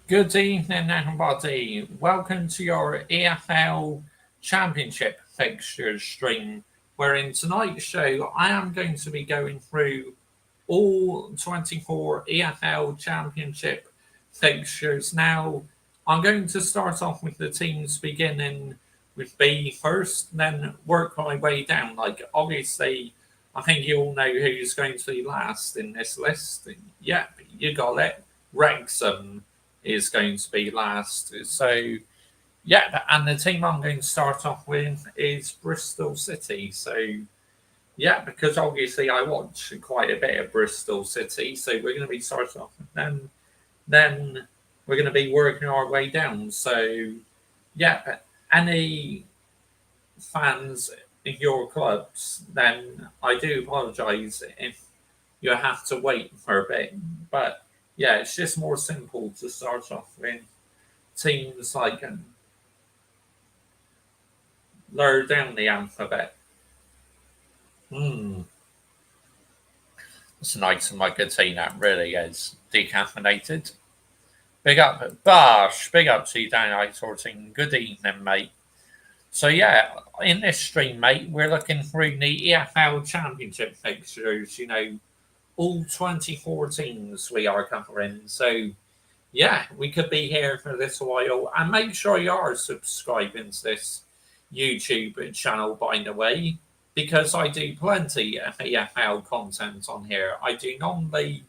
Good evening, everybody. Welcome to your EFL Championship fixtures stream, where in tonight's show I am going to be going through all 24 EFL Championship fixtures. Now, I'm going to start off with the teams beginning with B first, then work my way down. Like, obviously, I think you all know who's going to be last in this list. Yep, you got it. Wrexham is going to be last. So, yeah, and the team I'm going to start off with is Bristol City. So, yeah, because obviously I watch quite a bit of Bristol City, so we're going to be starting off with them. Then we're going to be working our way down. So, yeah, any fans in your clubs, then I do apologise if you have to wait for a bit. But yeah, it's just more simple to start off with teams like lower down the alphabet. Hmm. It's an item I could say that really is decaffeinated. Big up, Bosh. Big up to you, Dan Sorting. Good evening, mate. So, yeah, in this stream, mate, we're looking through the EFL Championship fixtures, all 24 teams we are covering. So, yeah, we could be here for this while. And make sure you are subscribing to this YouTube channel, by the way, because I do plenty of EFL content on here. I do non league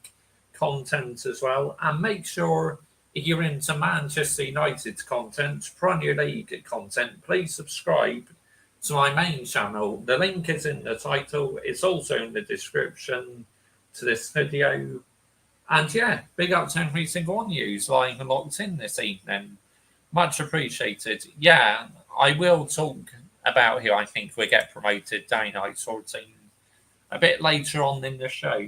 content as well. And make sure if you're into Manchester United content, Premier League content, please subscribe to my main channel. The link is in the title, it's also in the description to this video. And yeah, big up to every single one of you who's lying locked in this evening. Much appreciated. Yeah, I will talk about who I think will get promoted day night sorting a bit later on in the show.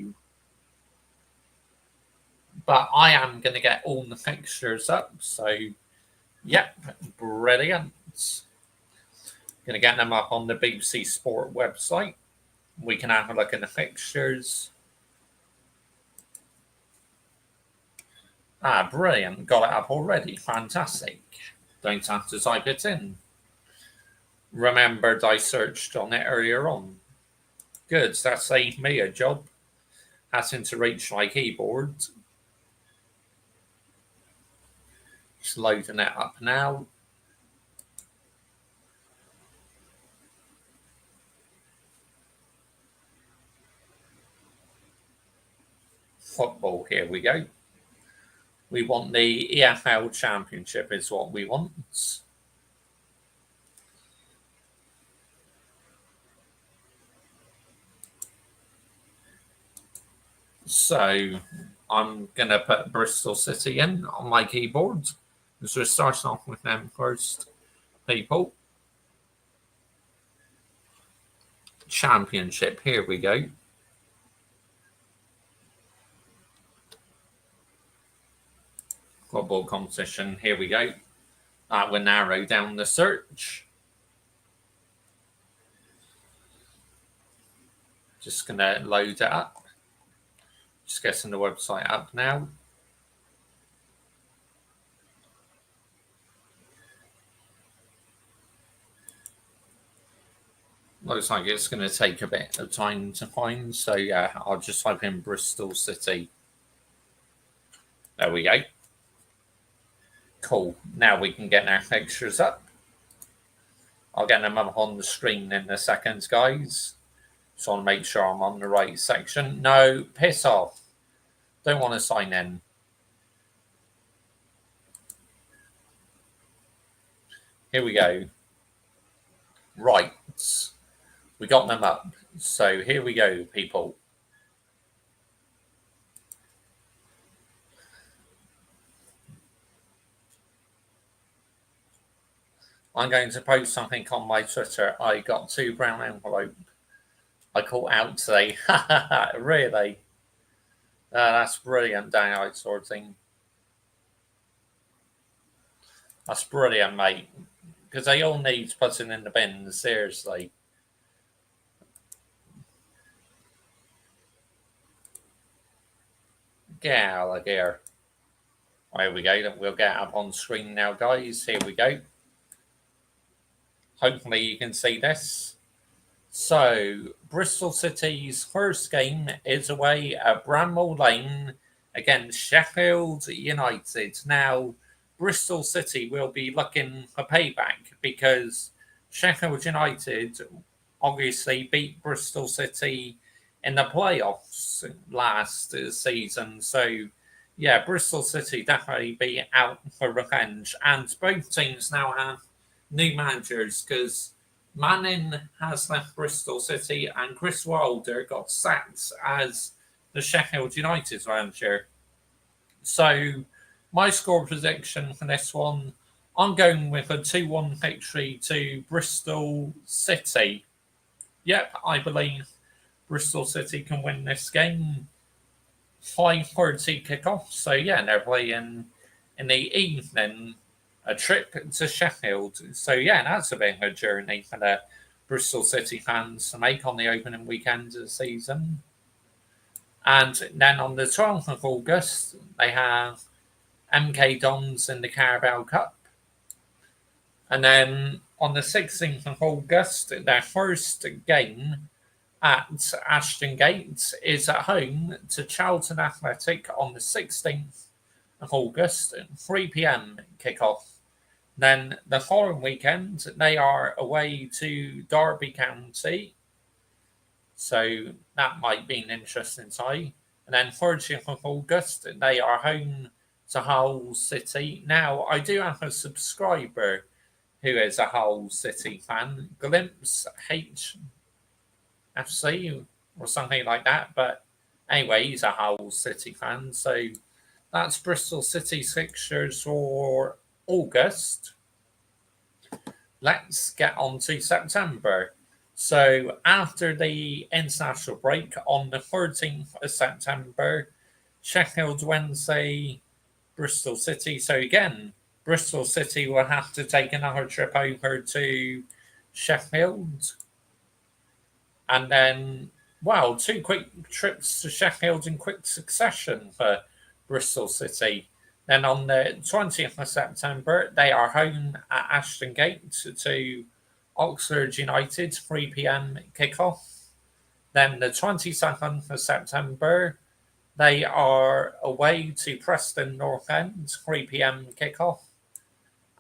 But I am going to get all the fixtures up. So, yep, brilliant. Going to get them up on the BBC Sport website. We can have a look at the fixtures. Ah, brilliant. Got it up already. Fantastic. Don't have to type it in. Remembered I searched on it earlier on. Good. That saved me a job. Having to reach my keyboard. Just loading it up now. Football, here we go. We want the EFL Championship is what we want. So I'm going to put Bristol City in on my keyboard. So we're starting off with them first, people. Championship, here we go. Football competition, here we go. That will narrow down the search. Just going to load it up. Just getting the website up now. Looks like it's going to take a bit of time to find. So, yeah, I'll just type in Bristol City. There we go. Cool. Now we can get our fixtures up. I'll get them up on the screen in a second, guys. So I'll make sure I'm on the right section. No, piss off. Don't want to sign in. Here we go. Right. We got them up. So here we go, people. I'm going to post something on my Twitter. I got 2 brown envelopes. I caught out today. Really? That's brilliant, download sorting. That's brilliant, mate. Because they all need putting in the bin, seriously. Gallagher. There we go. We'll get up on screen now, guys. Here we go. Hopefully you can see this. So, Bristol City's first game is away at Bramall Lane against Sheffield United. Now, Bristol City will be looking for payback because Sheffield United obviously beat Bristol City in the playoffs last season. So, yeah, Bristol City definitely be out for revenge. And both teams now have new managers because Manning has left Bristol City and Chris Wilder got sacked as the Sheffield United manager. So, my score prediction for this one, I'm going with a 2-1 victory to Bristol City. Yep, I believe Bristol City can win this game. 5:30 kickoff. So, yeah, they're playing in the evening, a trip to Sheffield. So, yeah, that's a bit of a journey for the Bristol City fans to make on the opening weekend of the season. And then on the 12th of August, they have MK Dons in the Carabao Cup. And then on the 16th of August, their first game at Ashton Gate is at home to Charlton Athletic on the 16th of August, 3 p.m. kickoff. Then the following weekend, they are away to Derby County. So that might be an interesting tie. And then 30th of August, they are home to Hull City. Now, I do have a subscriber who is a Hull City fan, Glimpse HFC or something like that. But anyway, he's a Hull City fan. So that's Bristol City's fixtures for August. Let's get on to September. So after the international break on the 13th of September, Sheffield Wednesday, Bristol City. So again, Bristol City will have to take another trip over to Sheffield. And then, wow, 2 quick trips to Sheffield in quick succession for Bristol City. Then on the 20th of September, they are home at Ashton Gate to Oxford United, 3 p.m. kickoff. Then the 22nd of September, they are away to Preston North End, 3 p.m. kickoff.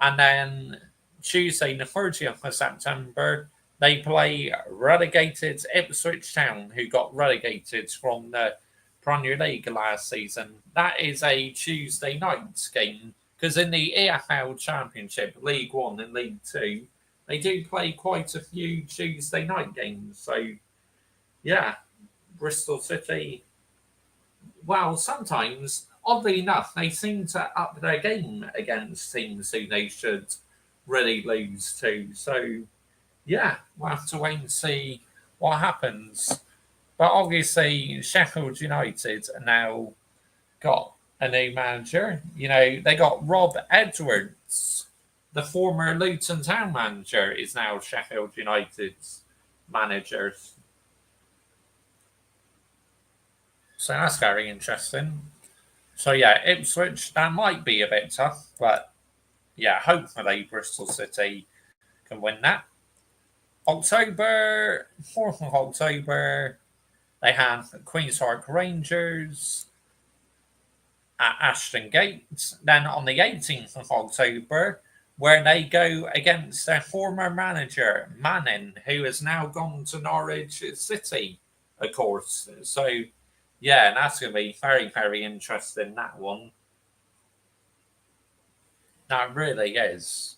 And then Tuesday, the 30th of September, they play relegated Ipswich Town, who got relegated from the Premier League last season. That is a Tuesday night game because in the EFL Championship, League One and League Two, they do play quite a few Tuesday night games. So, yeah, Bristol City. Well, sometimes, oddly enough, they seem to up their game against teams who they should really lose to. So, yeah, we'll have to wait and see what happens. But obviously, Sheffield United are now got a new manager. You know, they got Rob Edwards, the former Luton Town manager, is now Sheffield United's manager. So that's very interesting. So yeah, Ipswich, that might be a bit tough, but yeah, hopefully Bristol City can win that. 4th of October, they have Queen's Park Rangers at Ashton Gate. Then on the 18th of October, where they go against their former manager, Manning, who has now gone to Norwich City, of course. So, yeah, that's going to be very, very interesting, that one. That really is.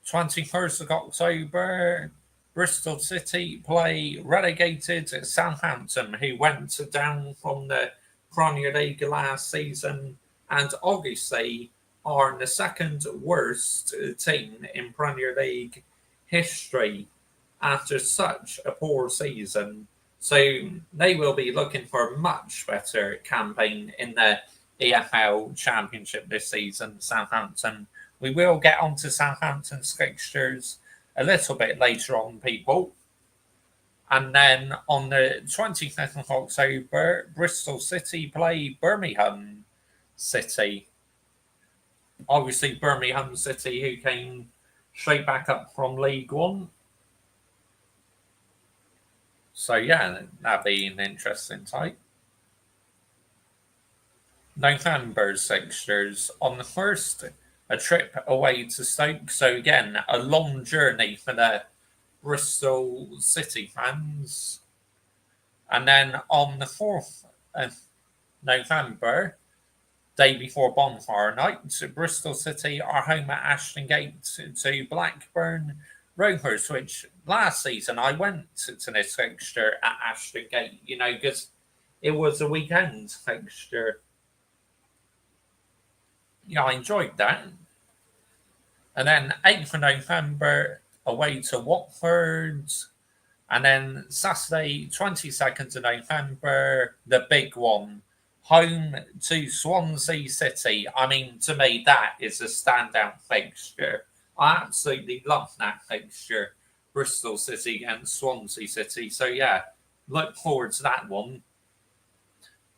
21st of October, Bristol City play relegated Southampton, who went down from the Premier League last season and obviously are the second worst team in Premier League history after such a poor season. So they will be looking for a much better campaign in the EFL Championship this season, Southampton. We will get onto Southampton's fixtures a little bit later on, people. And then on the 25th of October, Bristol City play Birmingham City. Obviously, Birmingham City, who came straight back up from League One. So, yeah, that'd be an interesting type. November's fixtures. On the 1st, a trip away to Stoke. So, again, a long journey for the Bristol City fans. And then on the 4th of November, day before bonfire night, Bristol City are home at Ashton Gate to Blackburn Rovers, which last season I went to this fixture at Ashton Gate, because it was a weekend fixture. I enjoyed that. And then 8th of November, away to Watford. And then Saturday, 22nd of November, the big one, home to Swansea City. I mean, to me, that is a standout fixture. I absolutely love that fixture. Bristol City against Swansea City. So, yeah, look forward to that one.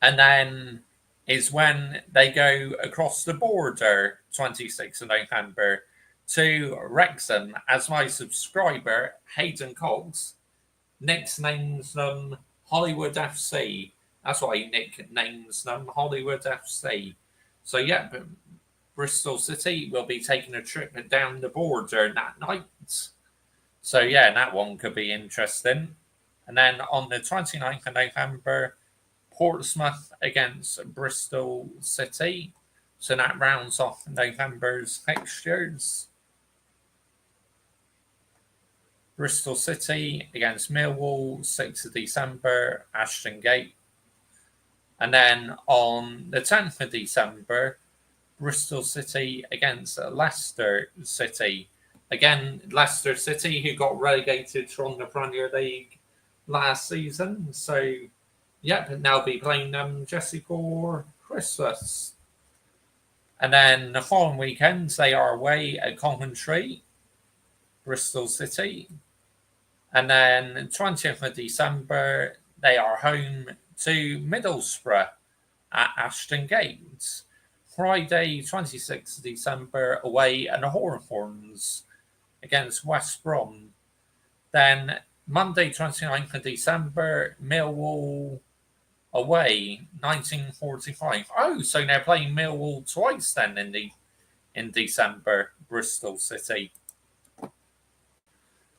And then is when they go across the border, 26th of November, to Wrexham, as my subscriber, Hayden Cox, nicknames them Hollywood FC. That's why he nicknames them Hollywood FC. So, yeah, but Bristol City will be taking a trip down the border that night. So, yeah, that one could be interesting. And then on the 29th of November, Portsmouth against Bristol City. So that rounds off November's fixtures. Bristol City against Millwall, 6th of December, Ashton Gate. And then on the 10th of December, Bristol City against Leicester City. Again, Leicester City, who got relegated from the Premier League last season. So, yep, now be playing them just before Christmas. And then the following weekend, they are away at Coventry, Bristol City. And then 20th of December, they are home to Middlesbrough at Ashton Gate. Friday, 26th of December, away at Hawthorns against West Brom. Then Monday, 29th of December, Millwall away, 1945. Oh, so they're playing Millwall twice then in December, Bristol City.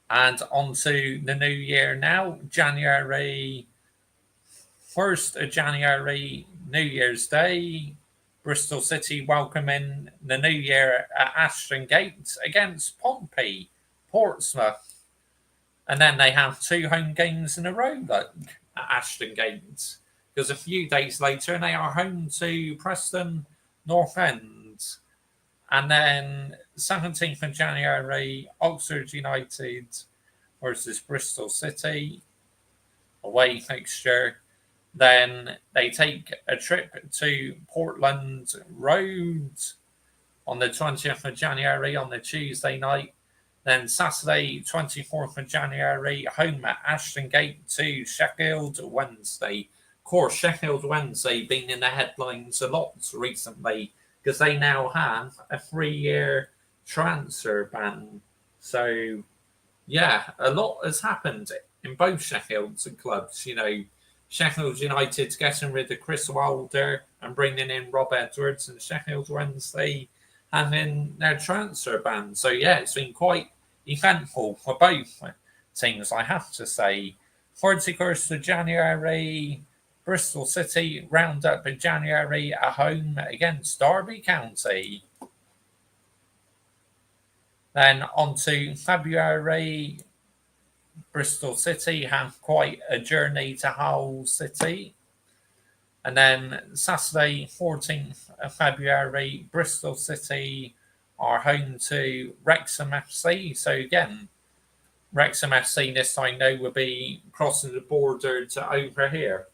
And on to the new year now, January 1st of January, New Year's Day, Bristol City welcoming the new year at Ashton Gate against Pompey, Portsmouth. And then they have 2 home games in a row at Ashton Gate. Because a few days later, they are home to Preston North End. And then 17th of January, Oxford United versus Bristol City, away fixture. Then they take a trip to Portland Road on the 20th of January on the Tuesday night. Then Saturday, 24th of January, home at Ashton Gate to Sheffield Wednesday. Of course, Sheffield Wednesday been in the headlines a lot recently because they now have a 3-year transfer ban. So, yeah, a lot has happened in both Sheffield's clubs. Sheffield United getting rid of Chris Wilder and bringing in Rob Edwards, and Sheffield Wednesday having their transfer ban. So, yeah, it's been quite eventful for both teams, I have to say. 31st of January, Bristol City round up in January at home against Derby County. Then on to February, Bristol City have quite a journey to Hull City. And then Saturday, 14th of February, Bristol City are home to Wrexham FC. So again, Wrexham FC this time now will be crossing the border to over here.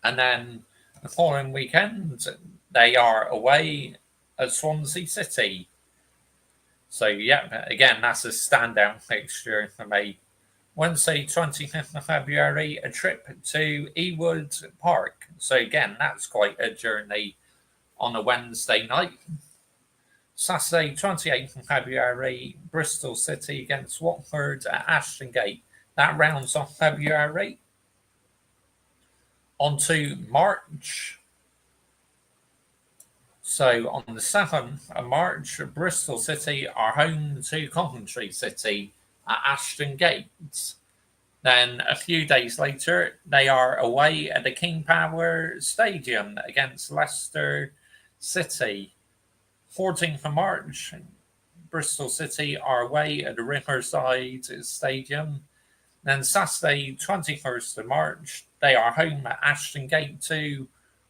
And then the following weekend, they are away at Swansea City. So, yeah, again, that's a standout fixture for me. Wednesday, 25th of February, a trip to Ewood Park. So, again, that's quite a journey on a Wednesday night. Saturday, 28th of February, Bristol City against Watford at Ashton Gate. That rounds off February. On to March. So on the 7th of March, Bristol City are home to Coventry City at Ashton Gate. Then a few days later, they are away at the King Power Stadium against Leicester City. 14th of March, Bristol City are away at the Riverside Stadium. Then Saturday, 21st of March, they are home at Ashton Gate to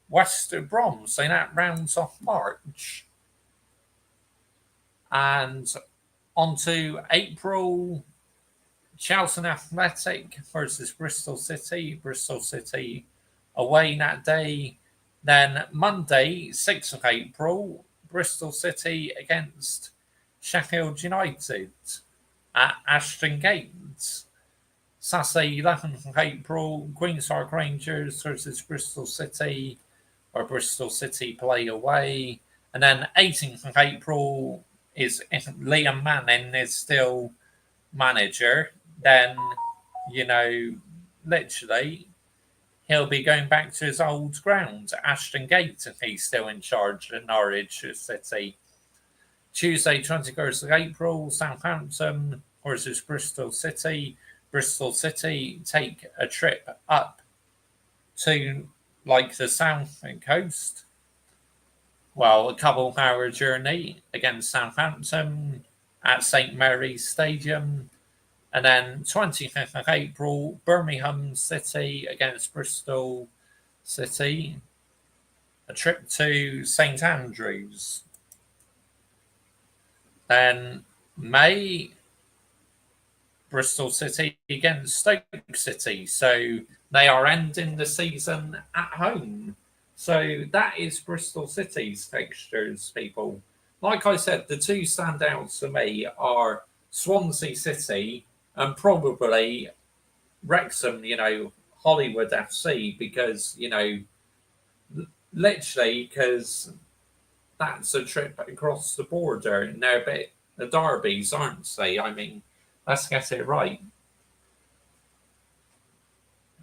West Brom. So that rounds off March. And on to April, Charlton Athletic versus Bristol City. Bristol City away that day. Then Monday, 6th of April, Bristol City against Sheffield United at Ashton Gate. Saturday, 11th of April, Queen's Park Rangers versus Bristol City, where Bristol City play away. And then 18th of April is if Liam Manning is still manager, then, literally, he'll be going back to his old ground, Ashton Gate, if he's still in charge at Norwich City. Tuesday, 21st of April, Southampton versus Bristol City. Bristol City take a trip up to, the south coast. Well, a couple-hour journey against Southampton at St Mary's Stadium. And then 25th of April, Birmingham City against Bristol City. A trip to St Andrews. Then May, Bristol City against Stoke City. So they are ending the season at home. So that is Bristol City's fixtures, people. Like I said, the two standouts for me are Swansea City and probably Wrexham, Hollywood FC, because, literally, because that's a trip across the border and they're a bit the derbies, aren't they? I mean, let's get it right.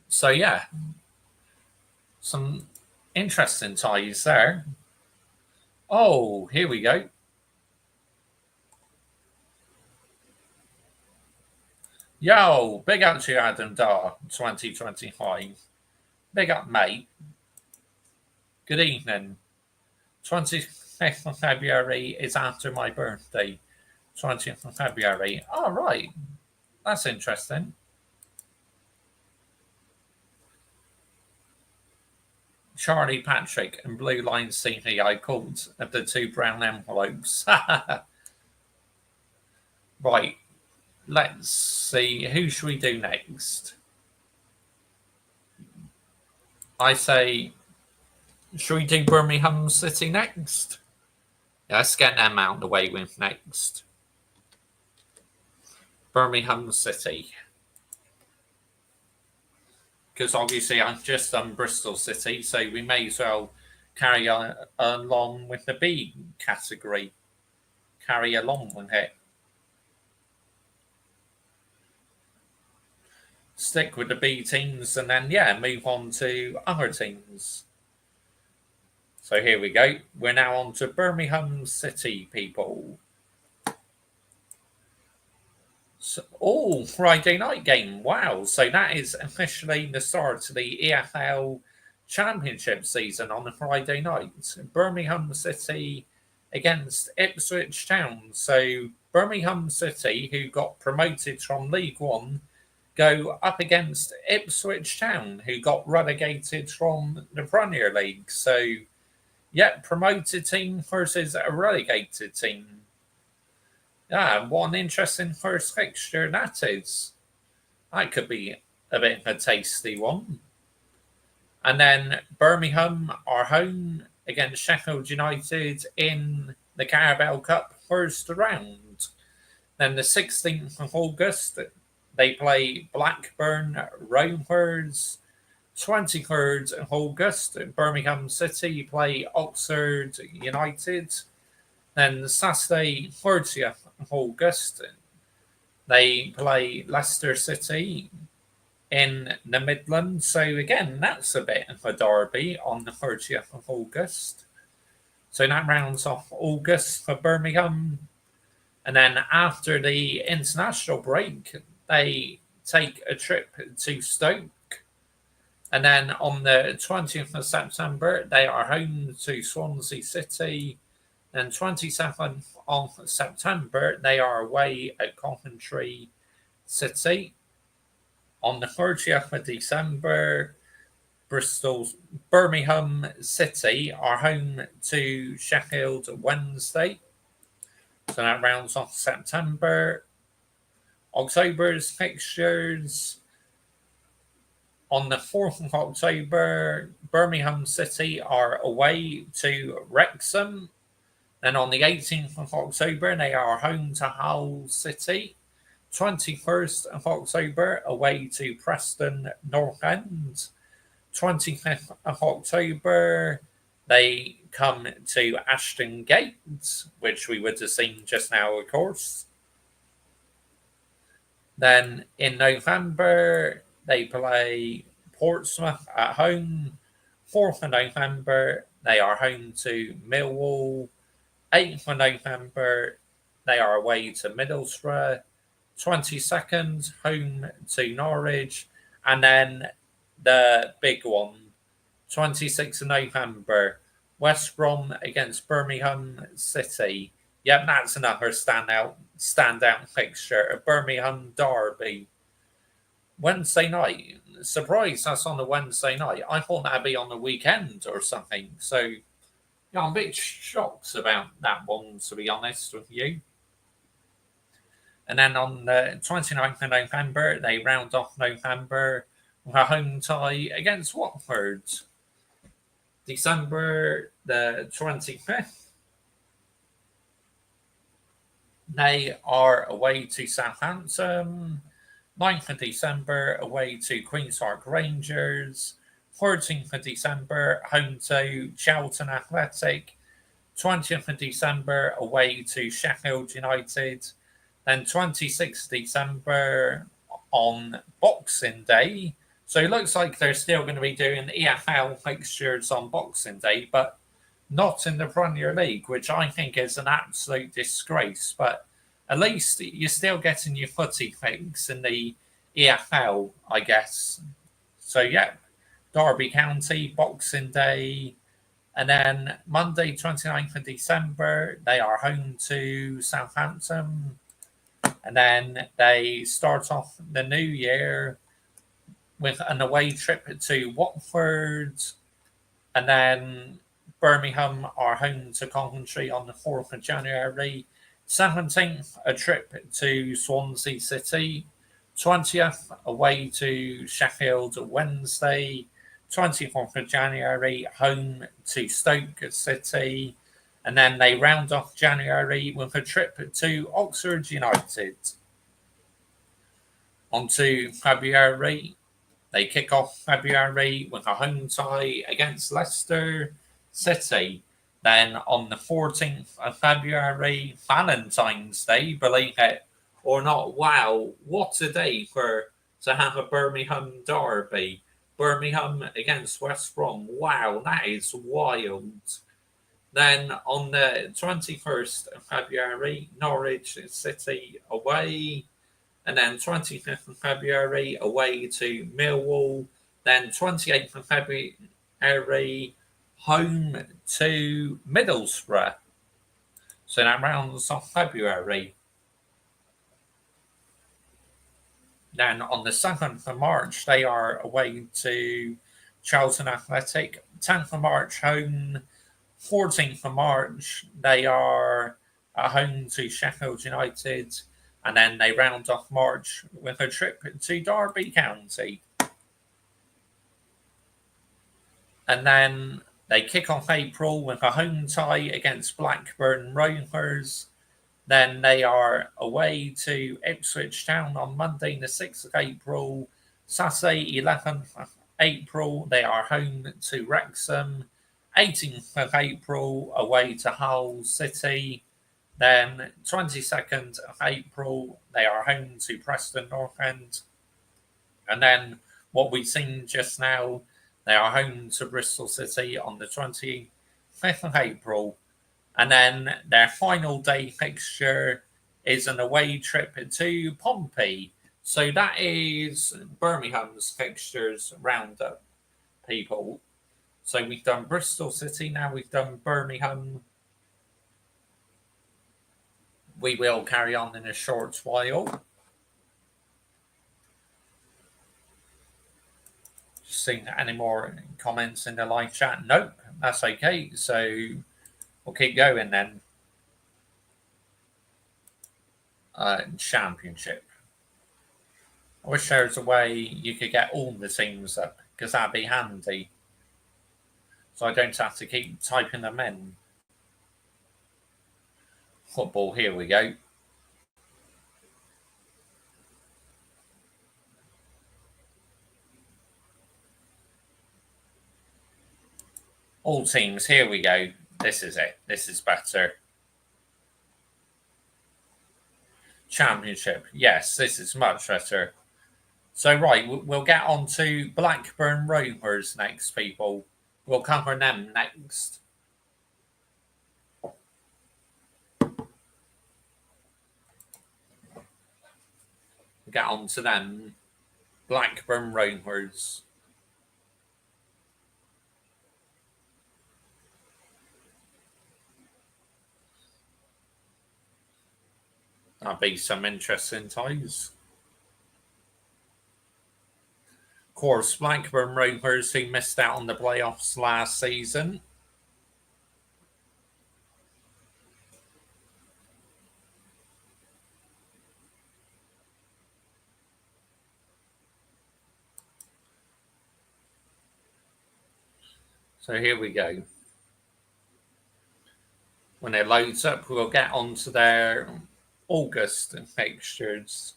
So, yeah, some interesting ties there. Oh, here we go. Yo, big up to you, Adam Dar, 2025. Big up, mate. Good evening. 25th of February is after my birthday. 20th of February. Oh, right. That's interesting. Charlie Patrick and Blue Line CD I called of the two brown envelopes. Right. Let's see. Who should we do next? I say, should we do Birmingham City next? Yeah, let's get them out of the way with next. Birmingham City. Because obviously I've just done Bristol City, so we may as well carry along with the B category. Carry along with it. Stick with the B teams and then, move on to other teams. So here we go. We're now on to Birmingham City, people. So, Friday night game. Wow. So that is officially the start of the EFL Championship season on a Friday night. Birmingham City against Ipswich Town. So Birmingham City, who got promoted from League One, go up against Ipswich Town, who got relegated from the Premier League. So, promoted team versus a relegated team. Yeah, what an interesting first fixture that is. That could be a bit of a tasty one. And then Birmingham are home against Sheffield United in the Carabao Cup first round. Then the 16th of August, they play Blackburn Rovers 23rd of August, Birmingham City play Oxford United. Then Saturday, 30th of August, they play Leicester City in the Midlands. So again, that's a bit of a derby on the 30th of August. So that rounds off August for Birmingham. And then after the international break, they take a trip to Stoke. And then on the 20th of September, they are home to Swansea City. And 27th of September, they are away at Coventry City. On the 30th of December, Birmingham City are home to Sheffield Wednesday. So that rounds off September. October's fixtures. On the 4th of October, Birmingham City are away to Wrexham. Then on the 18th of October, they are home to Hull City. 21st of October, away to Preston North End. 25th of October, they come to Ashton Gate, which we would have seen just now, of course. Then in November, they play Portsmouth at home. 4th of November, they are home to Millwall. 8th of November, they are away to Middlesbrough. 22nd, home to Norwich. And then the big one, 26th of November, West Brom against Birmingham City. Yep, that's another standout fixture, a Birmingham derby. Wednesday night. Surprised that's on a Wednesday night. I thought that'd be on the weekend or something. So, yeah, I'm a bit shocked about that one, to be honest with you. And then on the 29th of November, they round off November with a home tie against Watford. December the 25th, they are away to Southampton. 9th of December, away to Queen's Park Rangers. 14th of December, home to Charlton Athletic. 20th of December, away to Sheffield United. Then 26th of December on Boxing Day. So it looks like they're still going to be doing EFL fixtures on Boxing Day, but not in the Premier League, which I think is an absolute disgrace. But at least you're still getting your footy fix in the EFL, I guess. So, yeah, Derby County, Boxing Day. And then Monday, 29th of December, they are home to Southampton. And then they start off the new year with an away trip to Watford. And then Birmingham are home to Coventry on the 4th of January. 17th, a trip to Swansea City. 20th, away to Sheffield Wednesday. 24th of January, home to Stoke City. And then they round off January with a trip to Oxford United. On to February. They kick off February with a home tie against Leicester City. Then on the 14th of February, Valentine's Day, believe it or not. Wow, what a day to have a Birmingham derby. Birmingham against West Brom. Wow, that is wild. Then on the 21st of February, Norwich City away. And then 25th of February, away to Millwall. Then 28th of February, home to Middlesbrough. So that rounds off February. Then on the 7th of March, they are away to Charlton Athletic. 10th of March, home. 14th of March, they are at home to Sheffield United. And then they round off March with a trip to Derby County. And then they kick off April with a home tie against Blackburn Rovers. Then they are away to Ipswich Town on Monday, the 6th of April. Saturday, 11th April, they are home to Wrexham. 18th of April, away to Hull City. Then 22nd of April, they are home to Preston North End. And then what we've seen just now, they are home to Bristol City on the 25th of April. And then their final day fixture is an away trip to Pompey. So that is Birmingham's fixtures roundup, people. So we've done Bristol City, now we've done Birmingham. We will carry on in a short while. Seeing any more comments in the live chat? Nope, that's okay. So we'll keep going then. Championship. I wish there was a way you could get all the teams up, because that'd be handy. So I don't have to keep typing them in. Football, here we go. All teams, here we go. This is it. This is better. Championship. Yes, this is much better. So, right, we'll get on to Blackburn Rovers next, people. We'll cover them next. Get on to them. Blackburn Rovers. That'll be some interesting ties. Of course, Blackburn Rovers, who missed out on the playoffs last season. So here we go. When it loads up, we'll get on to their August fixtures.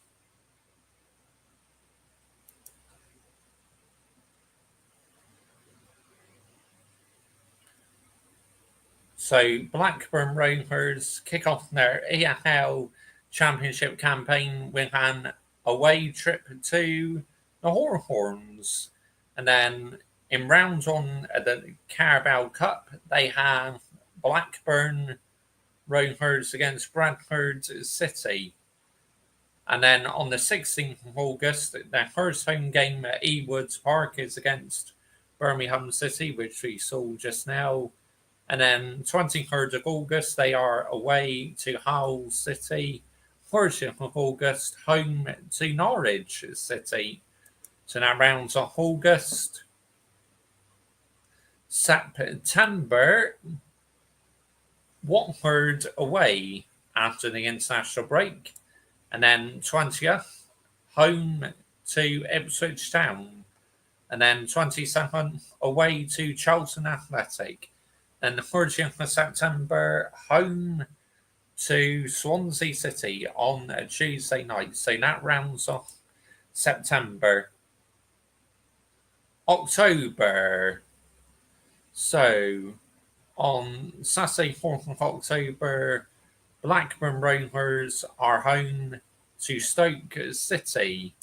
So Blackburn Rovers kick off their EFL Championship campaign with an away trip to the Hawthorns. And then in round one of the Carabao Cup, they have Blackburn Rovers against Bradford City. And then on the 16th of August, their first home game at Ewood Park is against Birmingham City, which we saw just now. And then 23rd of August, they are away to Hull City. 30th of August, home to Norwich City. So that rounds off August. September, Watford away after the international break. And then 20th, home to Ipswich Town. And then 27th, away to Charlton Athletic. And the 30th of September, home to Swansea City on a Tuesday night. So that rounds off September. October. So on Saturday, 4th of October, Blackburn Rovers are home to Stoke City.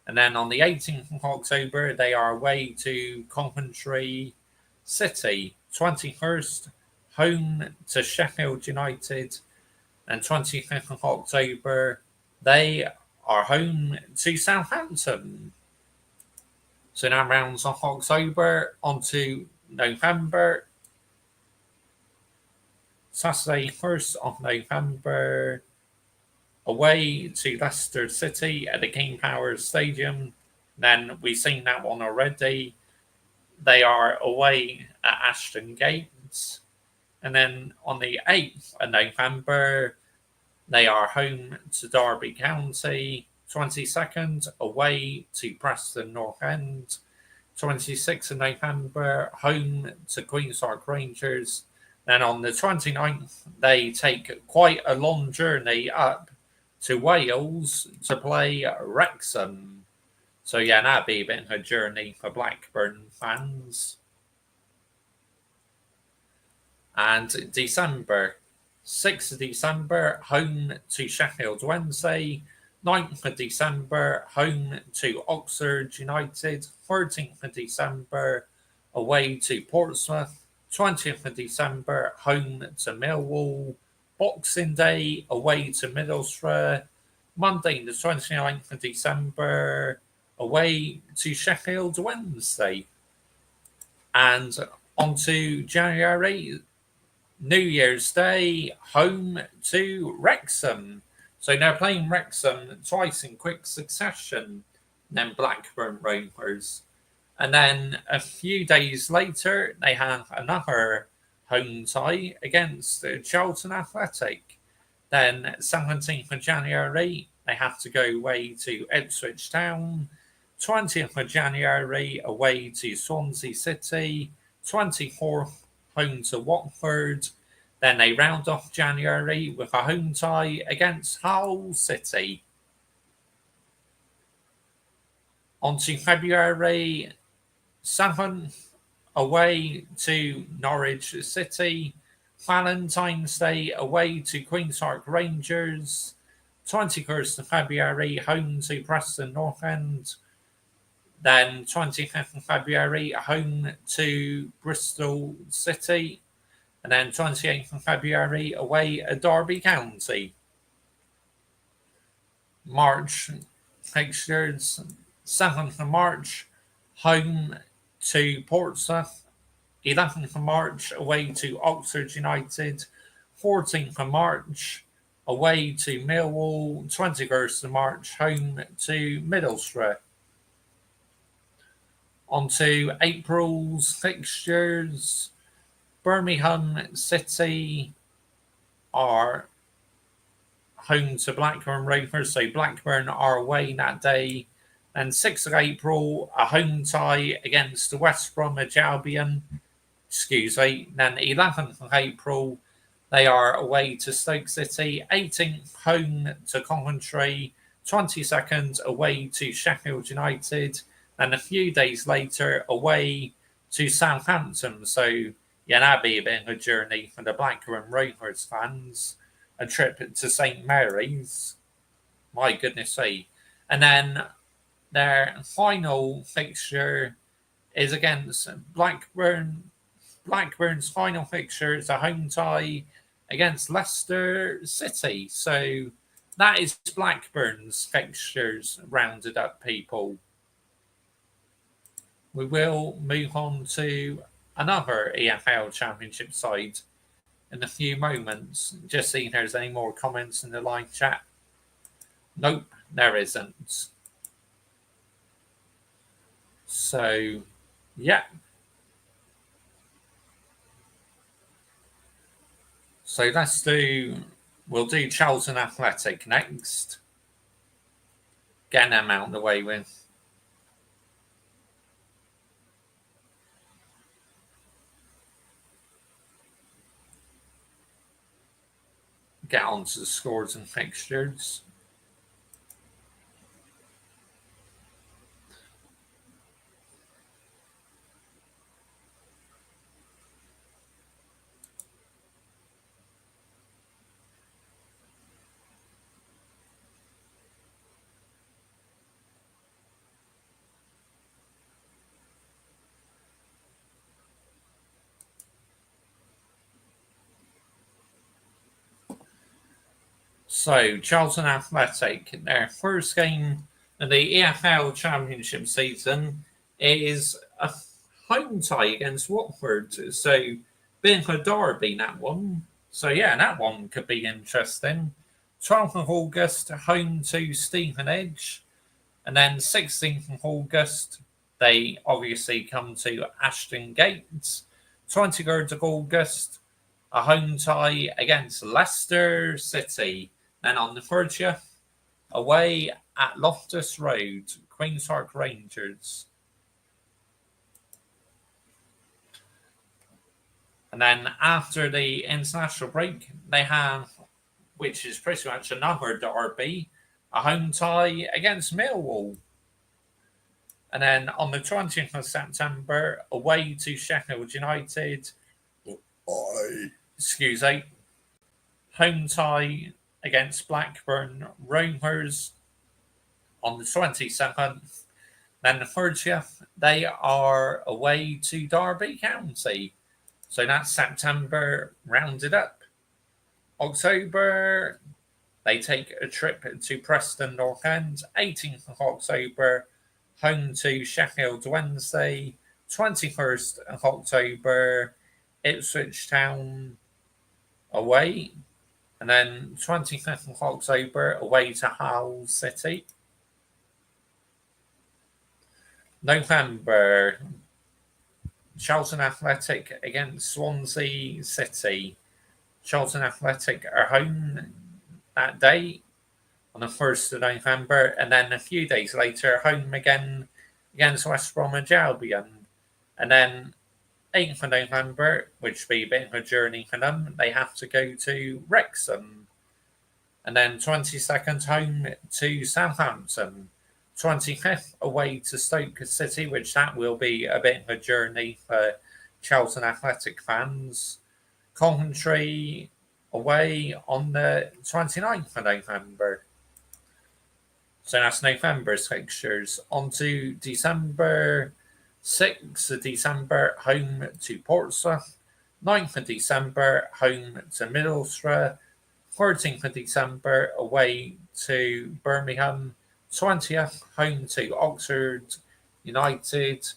And then on the 18th of October, they are away to Coventry City. 21st, home to Sheffield United. And 25th of October, they are home to Southampton. So that rounds off October, onto November. Saturday, 1st of November, away to Leicester City at the King Power Stadium. Then we've seen that one already. They are away at Ashton Gate. And then on the 8th of November, they are home to Derby County. 22nd, away to Preston North End. 26th of November, home to Queen's Park Rangers. Then on the 29th, they take quite a long journey up to Wales to play Wrexham. So yeah, that'd be a bit of a journey for Blackburn fans. And December, 6th of December, home to Sheffield Wednesday. 9th of December, home to Oxford United. 13th of December, away to Portsmouth. 20th of December, home to Millwall. Boxing Day, away to Middlesbrough. Monday, the 29th of December, away to Sheffield Wednesday. And on to January, New Year's Day, home to Wrexham. So they're playing Wrexham twice in quick succession, and then Blackburn Rovers. And then a few days later, they have another home tie against Charlton Athletic. Then 17th of January, they have to go away to Ipswich Town. 20th of January, away to Swansea City. 24th, home to Watford. Then they round off January with a home tie against Hull City. On to February 7th, away to Norwich City. Valentine's Day, away to Queen's Park Rangers. 21st of February, home to Preston North End. Then 25th of February, home to Bristol City. And then 28th of February, away at Derby County. March fixtures, 7th of March, home to Portsmouth. 11th of March, away to Oxford United. 14th of March, away to Millwall. 21st of March, home to Middlesbrough. On to April's fixtures. Birmingham City are home to Blackburn Rovers, so Blackburn are away that day. And 6th of April, a home tie against West Bromwich Albion. Then 11th of April, they are away to Stoke City. 18th, home to Coventry. 22nd, away to Sheffield United. And a few days later, away to Southampton. So yeah, that'd be a bit of a journey for the Blackburn Rovers fans. A trip to St Mary's. My goodness me. And then their final fixture is against Blackburn. Blackburn's final fixture is a home tie against Leicester City. So that is Blackburn's fixtures rounded up, people. We will move on to another EFL Championship side in a few moments. Just seeing if there's any more comments in the live chat. Nope, there isn't. So, yeah. So we'll do Charlton Athletic next. Get them out of the way with. Get on to the scores and fixtures. So, Charlton Athletic, their first game of the EFL Championship season is a home tie against Watford. So, bit of a derby, that one. So, yeah, that one could be interesting. 12th of August, home to Stevenage. And then 16th of August, they obviously come to Ashton Gate. 23rd of August, a home tie against Leicester City. Then on the 30th, away at Loftus Road, Queen's Park Rangers. And then after the international break, they have, which is pretty much another derby, a home tie against Millwall. And then on the 20th of September, away to Sheffield United. Excuse me. Home tie against Blackburn Rovers on the 27th. Then the 30th, they are away to Derby County. So that's September rounded up. October, they take a trip to Preston North End. 18th of October, home to Sheffield Wednesday. 21st of October, Ipswich Town away. And then 25th of October, away to Hull City. November, Charlton Athletic against Swansea City. Charlton Athletic are home that day on the 1st of November, and then a few days later, home again against West Bromwich Albion. And then 8th of November, which will be a bit of a journey for them, they have to go to Wrexham. And then 22nd, home to Southampton. 25th, away to Stoke City, which that will be a bit of a journey for Charlton Athletic fans. Coventry away on the 29th of November. So that's November's fixtures. On to December 6th of December, home to Portsmouth. 9th of December, home to Middlesbrough. 13th of December, away to Birmingham. 20th, home to Oxford United.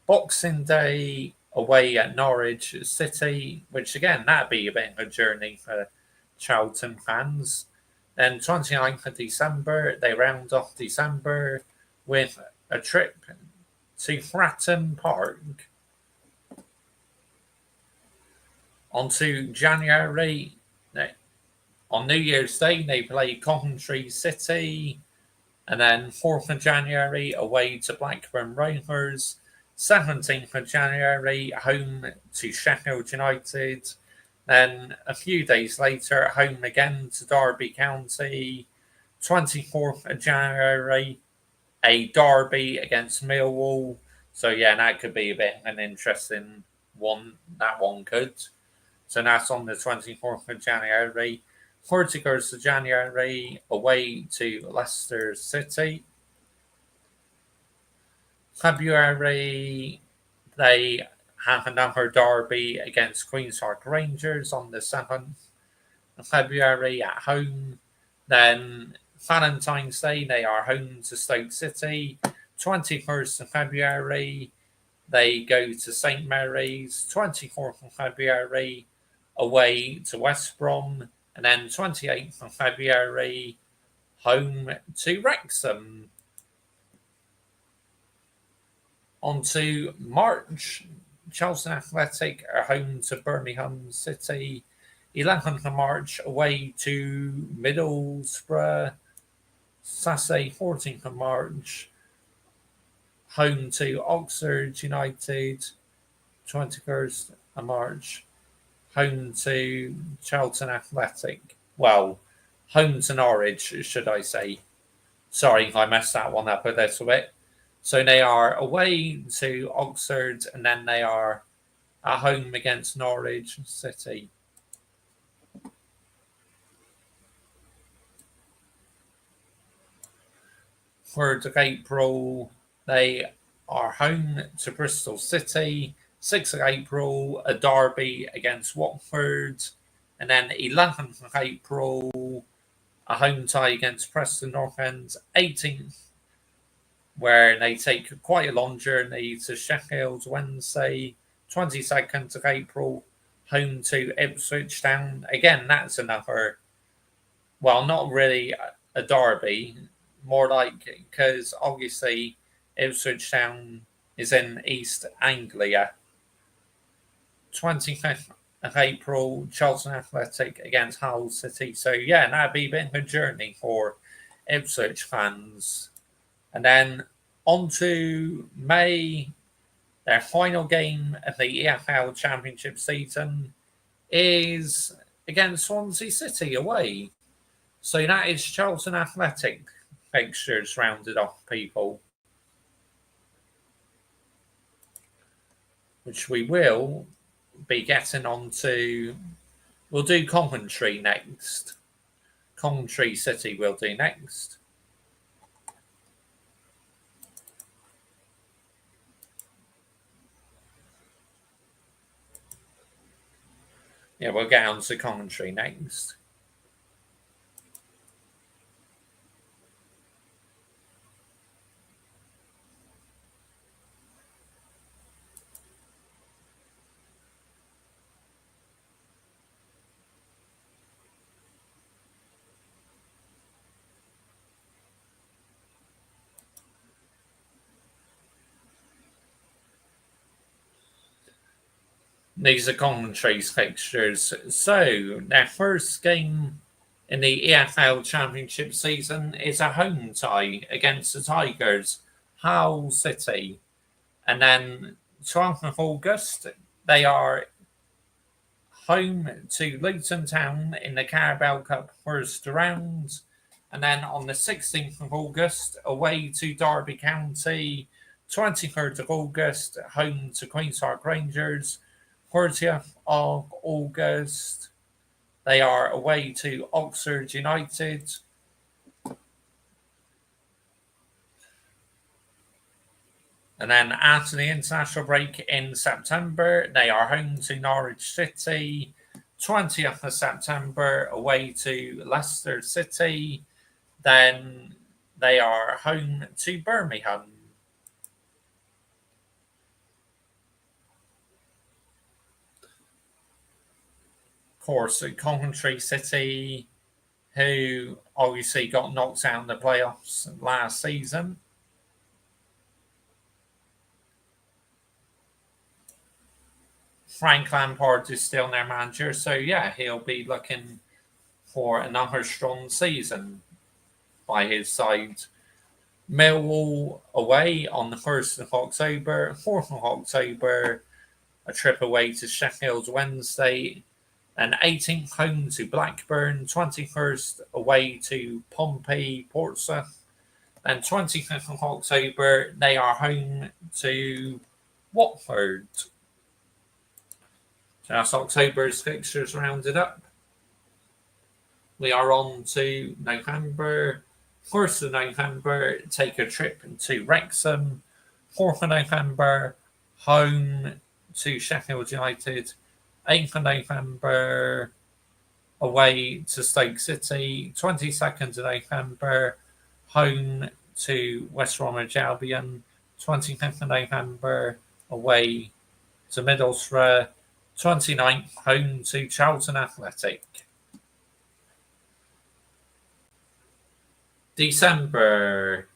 Boxing Day, away at Norwich City, which again, that'd be a bit of a journey for Charlton fans. Then 29th of December, they round off December with a trip to Fratton Park. On to January, on New Year's Day, they play Coventry City. And then 4th of January, away to Blackburn Rovers. 17th of January, home to Sheffield United. Then a few days later, home again to Derby County. 24th of January, a derby against Millwall. So yeah, that could be a bit of an interesting one. That one could. So that's on the 24th of January. 31st of January, away to Leicester City. February, they have another derby against Queen's Park Rangers on the 7th of February at home. Then Valentine's Day, they are home to Stoke City. 21st of February, they go to St Mary's. 24th of February, away to West Brom. And then 28th of February, home to Wrexham. On to March, Charlton Athletic are home to Birmingham City. 11th of March, away to Middlesbrough. Saturday, 14th of March, home to Oxford United. 21st of March, home to Charlton Athletic. Well, home to Norwich, should I say. Sorry if I messed that one up a little bit. So they are away to Oxford, and then they are at home against Norwich City. For April, they are home to Bristol City. 6th of April, a derby against Watford. And then 11th of April, a home tie against Preston North End. 18th, where they take quite a long journey to Sheffield Wednesday. 22nd of April, home to Ipswich Town. Again, that's another, well, not really a derby, more like, because obviously Ipswich Town is in East Anglia. 25th of April, Charlton Athletic against Hull City. So, yeah, that'd be a bit of a journey for Ipswich fans. And then on to May, their final game of the EFL Championship season is against Swansea City away. So that is Charlton Athletic fixtures rounded off, people. which we will be getting on to. We'll do Coventry next. Coventry City we'll do next. Yeah, we'll get on to Coventry next. These are Coventry's fixtures. So, their first game in the EFL Championship season is a home tie against the Tigers, Hull City. And then 12th of August, they are home to Luton Town in the Carabao Cup first round. And then on the 16th of August, away to Derby County. 23rd of August, home to Queen's Park Rangers. 30th of August, they are away to Oxford United. And then after the international break in September, they are home to Norwich City. 20th of September, away to Leicester City. Then they are home to Birmingham. Of course, Coventry City, who obviously got knocked out in the playoffs last season. Frank Lampard is still their manager, so yeah, he'll be looking for another strong season by his side. Millwall away on the 1st of October, 4th of October, a trip away to Sheffield Wednesday, and 18th home to Blackburn, 21st away to Pompey, Portsmouth, and 25th of October, they are home to Watford. So that's October's fixtures rounded up. We are on to November. 1st of November, take a trip to Wrexham. 4th of November, home to Sheffield United. 8th of November, away to Stoke City. 22nd of November, home to West Bromwich Albion. 25th of November, away to Middlesbrough. 29th, home to Charlton Athletic. December,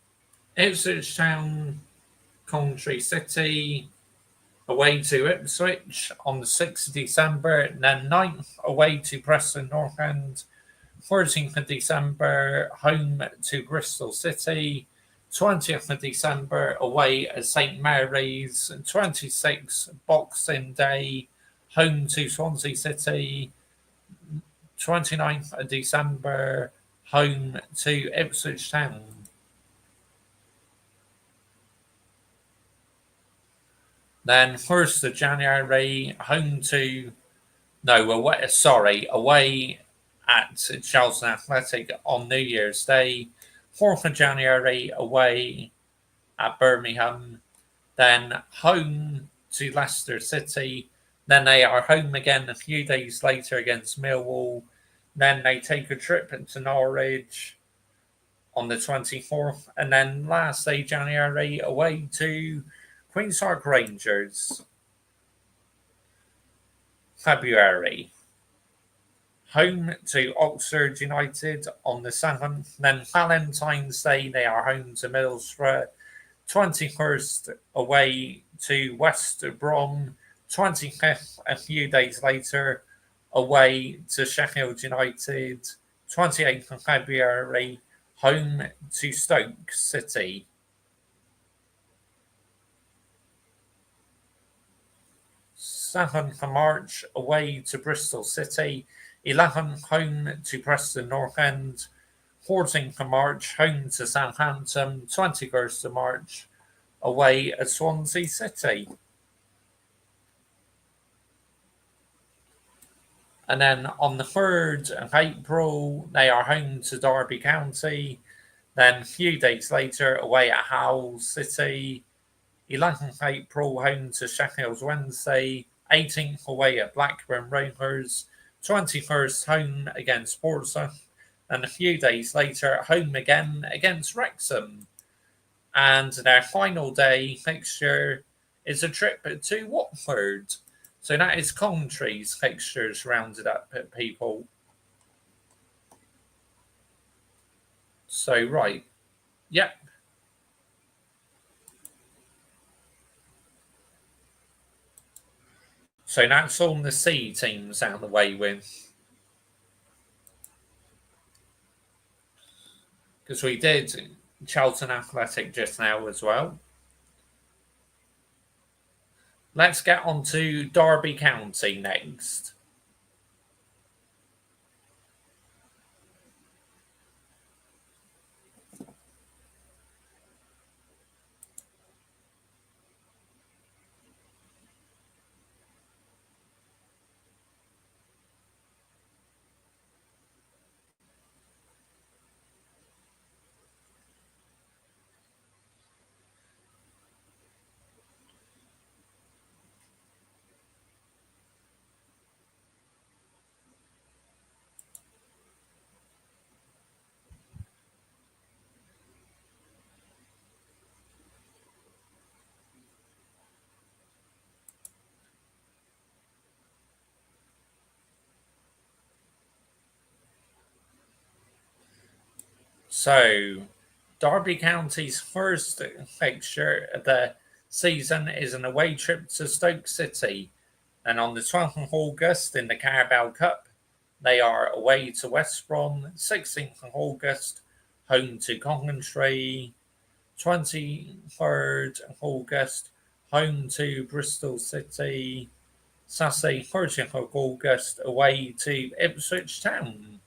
Ipswich Town, Coventry City, away to Ipswich on the 6th of December, and then 9th away to Preston North End, 14th of December, home to Bristol City, 20th of December, away at St Mary's, 26th, Boxing Day, home to Swansea City, 29th of December, home to Ipswich Town. Then 1st of January, away at Charlton Athletic on New Year's Day. 4th of January, away at Birmingham. Then home to Leicester City. Then they are home again a few days later against Millwall. Then they take a trip into Norwich on the 24th. And then last day, January, away to Queen's Park Rangers. February, home to Oxford United on the 7th. Then Valentine's Day, they are home to Middlesbrough. 21st, away to West Brom. 25th, a few days later, away to Sheffield United. 28th of February, home to Stoke City. 7th of March, away to Bristol City. 11th, home to Preston North End. 14th of March, home to Southampton. 21st of March, away at Swansea City. And then on the 3rd of April, they are home to Derby County. Then a few days later, away at Hull City. 11th April, home to Sheffield Wednesday. 18th, away at Blackburn Rovers. 21st, home against Portsmouth. And a few days later, home again against Wrexham. And their final day fixture is a trip to Watford. So that is Coventry's fixtures rounded up, people. So, right. Yep. So that's all the C teams out of the way with. Because we did Charlton Athletic just now as well. Let's get on to Derby County next. So, Derby County's first fixture of the season is an away trip to Stoke City. And on the 12th of August in the Carabao Cup, they are away to West Brom. 16th of August, home to Coventry. 23rd of August, home to Bristol City. Saturday, 30th of August, away to Ipswich Town.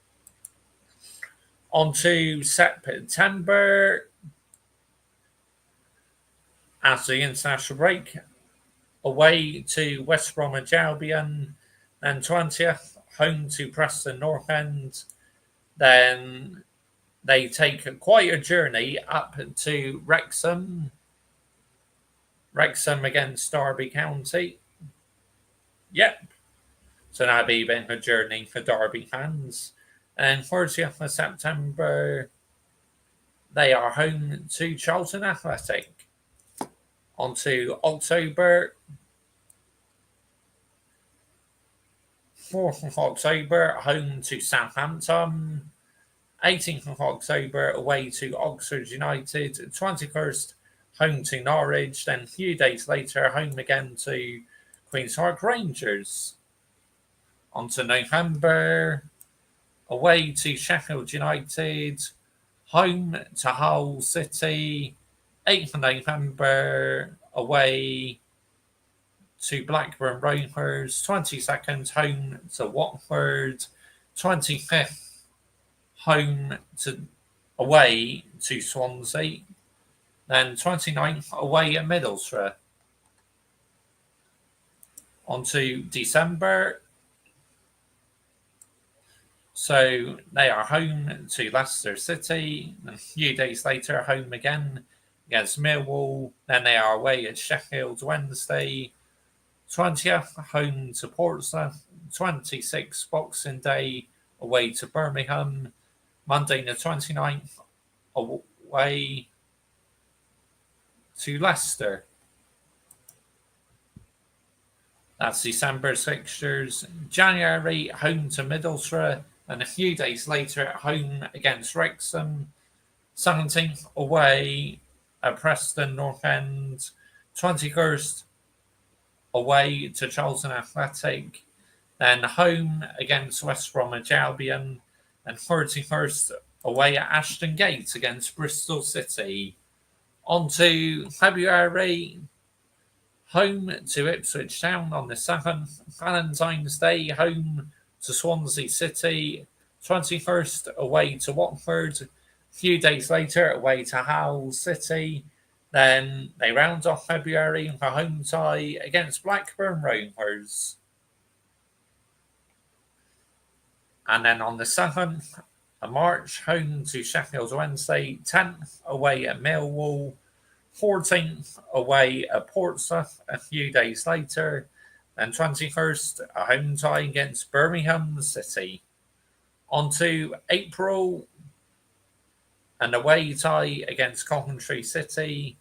On to September, after the international break, away to West Bromwich Albion. Then 20th, home to Preston North End. Then they take quite a journey up to Wrexham. Wrexham against Derby County. Yep. So that'd be a bit of a journey for Derby fans. And 30th of September, they are home to Charlton Athletic. On to October. 4th of October, home to Southampton. 18th of October, away to Oxford United. 21st, home to Norwich. Then a few days later, home again to Queen's Park Rangers. On to November, away to Sheffield United. Home to Hull City. 8th of November, away to Blackburn Rovers. 22nd, home to Watford. 25th, away to Swansea. Then 29th, away at Middlesbrough. On to December. So they are home to Leicester City. And a few days later, home again against Millwall. Then they are away at Sheffield Wednesday. 20th, home to Portsmouth. 26th, Boxing Day, away to Birmingham. Monday the 29th, away to Leicester. That's December's fixtures. January, home to Middlesbrough. And a few days later, at home against Wrexham. 17th, away at Preston North End. 21st, away to Charlton Athletic. Then home against West Bromwich Albion. And 31st, away at Ashton Gate against Bristol City. On to February, home to Ipswich Town on the 7th. Valentine's Day, home to Swansea City. 21st, away to Watford. A few days later, away to Hull City. Then they round off February with a home tie against Blackburn Rovers. And then on the 7th of March, home to Sheffield Wednesday, 10th away at Millwall, 14th away at Portsmouth a few days later, and 21st, a home tie against Birmingham City. On to April, an away tie against Coventry City.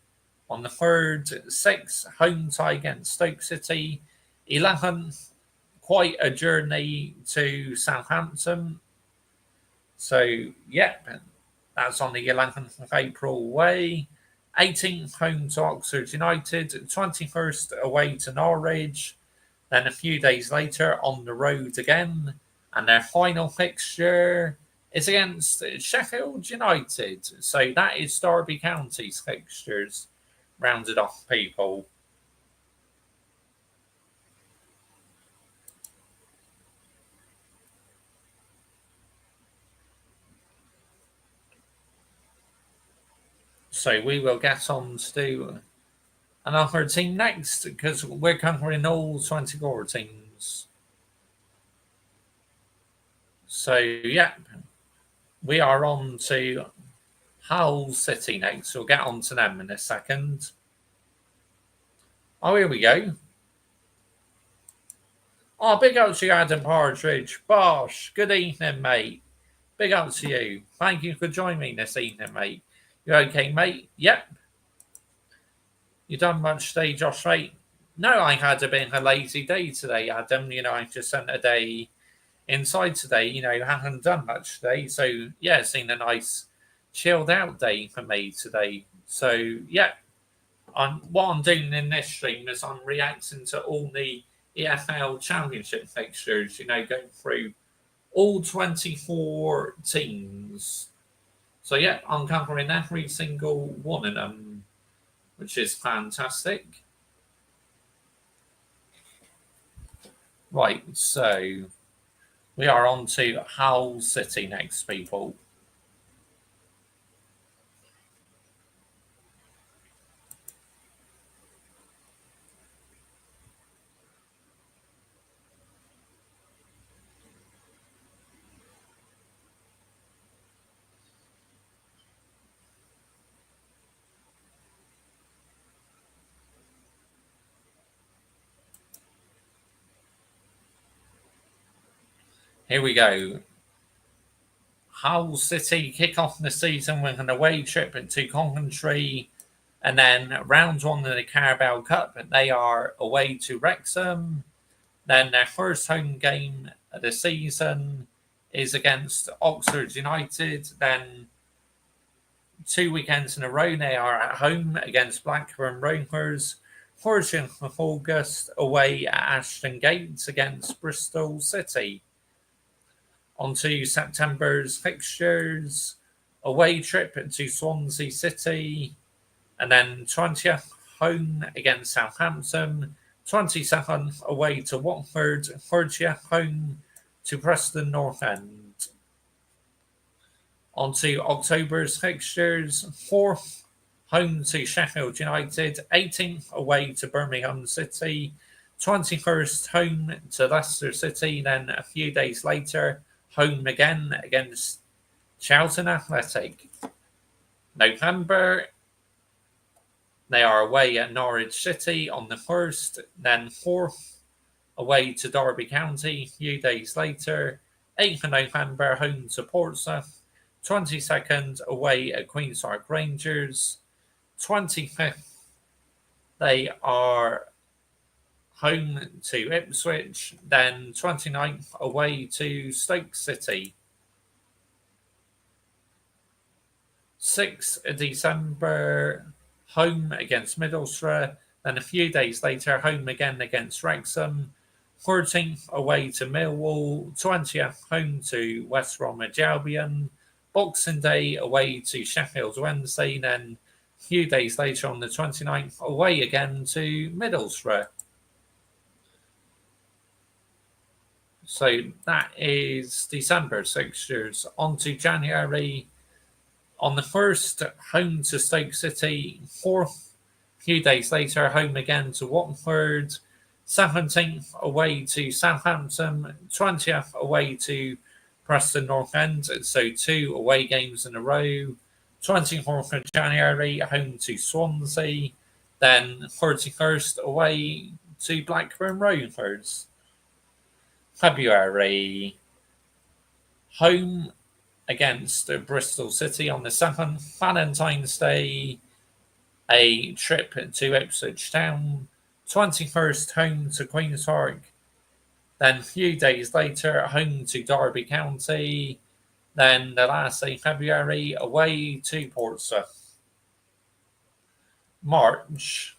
On the 3rd, 6th, home tie against Stoke City. 11th, quite a journey to Southampton. So, that's on the 11th of April away. 18th, home to Oxford United. 21st, away to Norwich. Then a few days later, on the road again. And their final fixture is against Sheffield United. So that is Derby County's fixtures rounded off, people. So we will get on to do another team next because we're covering all 24 teams. So, we are on to Hull City next. We'll get on to them in a second. Oh, here we go. Oh, big up to you, Adam Partridge. Bosh, good evening, mate. Big up to you. Thank you for joining me this evening, mate. You okay, mate? Yep. You done much today, Josh, mate? No, I had a bit of a lazy day today, Adam. I just spent a day inside today. Haven't done much today. So, it's been a nice chilled out day for me today. So, what I'm doing in this stream is I'm reacting to all the EFL Championship fixtures, going through all 24 teams. So, I'm covering every single one of them, which is fantastic. Right, so we are on to Hull City next, people. Here we go. Hull City kick off the season with an away trip to Coventry, and then round one of the Carabao Cup, they are away to Wrexham. Then their first home game of the season is against Oxford United. Then 2 weekends in a row, they are at home against Blackburn Rovers. 14th of August, away at Ashton Gate against Bristol City. On to September's fixtures, away trip to Swansea City, and then 20th home against Southampton, 27th away to Watford, 30th home to Preston North End. On to October's fixtures, 4th home to Sheffield United, 18th away to Birmingham City, 21st home to Leicester City, then a few days later, home again against Charlton Athletic. November, they are away at Norwich City on the 1st, then 4th away to Derby County a few days later. 8th of November, home to Portsmouth. 22nd, away at Queen's Park Rangers. 25th, they are home to Ipswich, then 29th away to Stoke City. 6th of December, home against Middlesbrough, then a few days later, home again against Wrexham. 13th away to Millwall, 20th home to West Bromwich Albion. Boxing Day away to Sheffield Wednesday, then a few days later on the 29th, away again to Middlesbrough. So that is December fixtures. On to January. On the 1st, home to Stoke City. 4th, a few days later, home again to Watford. 17th, away to Southampton. 20th, away to Preston North End. So 2 away games in a row. 24th of January, home to Swansea. Then 31st away to Blackburn Rovers. February, home against Bristol City on the 7th. Valentine's Day, a trip to Ipswich Town. 21st, home to Queen's Park. Then a few days later, home to Derby County. Then the last day, February, away to Portsmouth. March,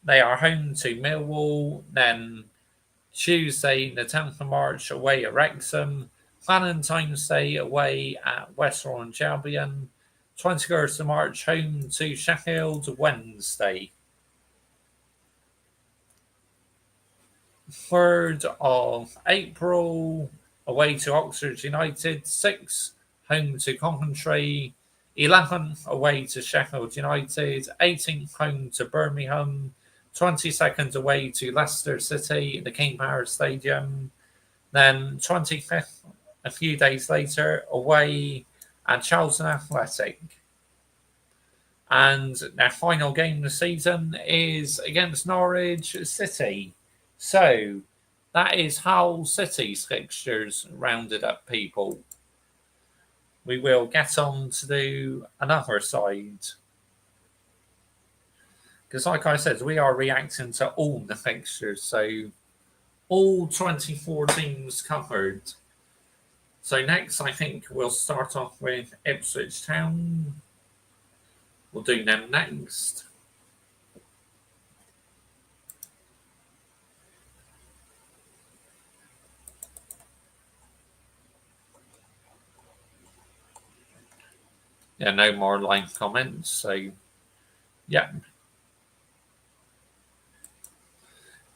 they are home to Millwall. Then Tuesday, the 10th of March, away at Wrexham. Valentine's Day, away at West Orange Albion. 21st of March, home to Sheffield Wednesday. 3rd of April, away to Oxford United. 6th, home to Coventry. 11th, away to Sheffield United. 18th, home to Birmingham. 22nd, away to Leicester City, the King Power Stadium. Then 25th, a few days later, away at Charlton Athletic. And their final game of the season is against Norwich City. So that is Hull City's fixtures rounded up, people. We will get on to do another side. Because like I said, we are reacting to all the fixtures. So all 24 teams covered. So next, I think we'll start off with Ipswich Town. We'll do them next. Yeah, no more live comments. So, yeah.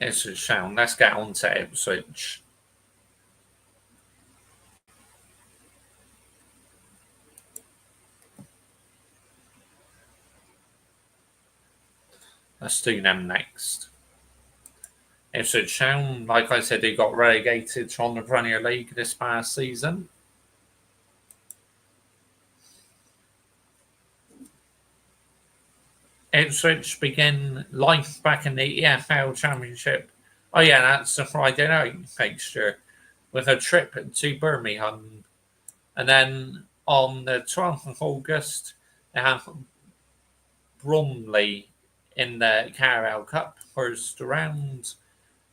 Ipswich Town. Let's get on to Ipswich. Let's do them next. Ipswich Town, like I said, they got relegated from the Premier League this past season. Ipswich begin life back in the EFL Championship. Oh yeah, that's the Friday night fixture with a trip to Birmingham. And then on the 12th of August, they have Bromley in the Carabao Cup first round.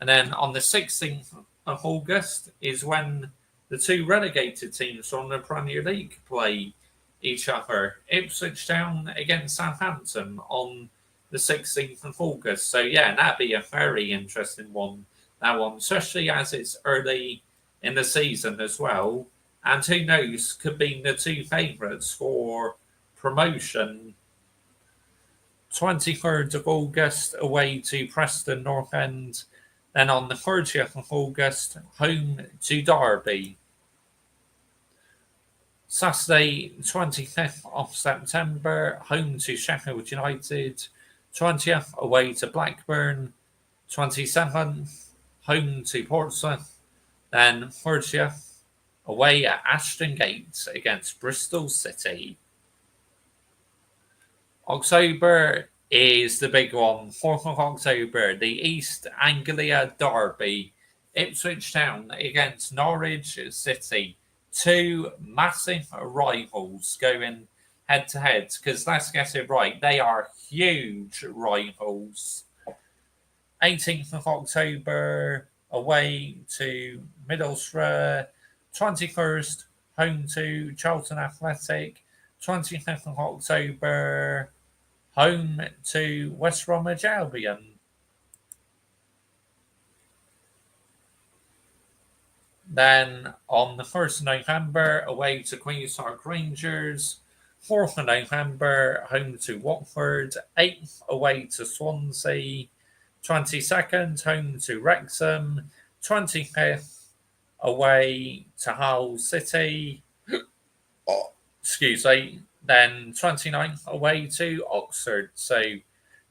And then on the 16th of August is when the 2 relegated teams from the Premier League play each other. Ipswich Town against Southampton on the 16th of August. So yeah, that'd be a very interesting one. That one, especially as it's early in the season as well. And who knows, could be the 2 favourites for promotion. 23rd of August, away to Preston North End. Then on the 30th of August, home to Derby. Saturday, 25th of September, home to Sheffield United. 20th, away to Blackburn. 27th, home to Portsmouth. Then 30th, away at Ashton Gate against Bristol City. October is the big one. 4th of October, the East Anglia Derby. Ipswich Town against Norwich City. 2 massive rivals going head to head. Because let's get it right, they are huge rivals. 18th of October, away to Middlesbrough. 21st, home to Charlton Athletic. 25th of October, home to West Bromwich Albion. Then on the 1st of November, away to Queen's Park Rangers. 4th of November, home to Watford. 8th, away to Swansea. 22nd, home to Wrexham. 25th, away to Hull City. Excuse me. Then 29th, away to Oxford. So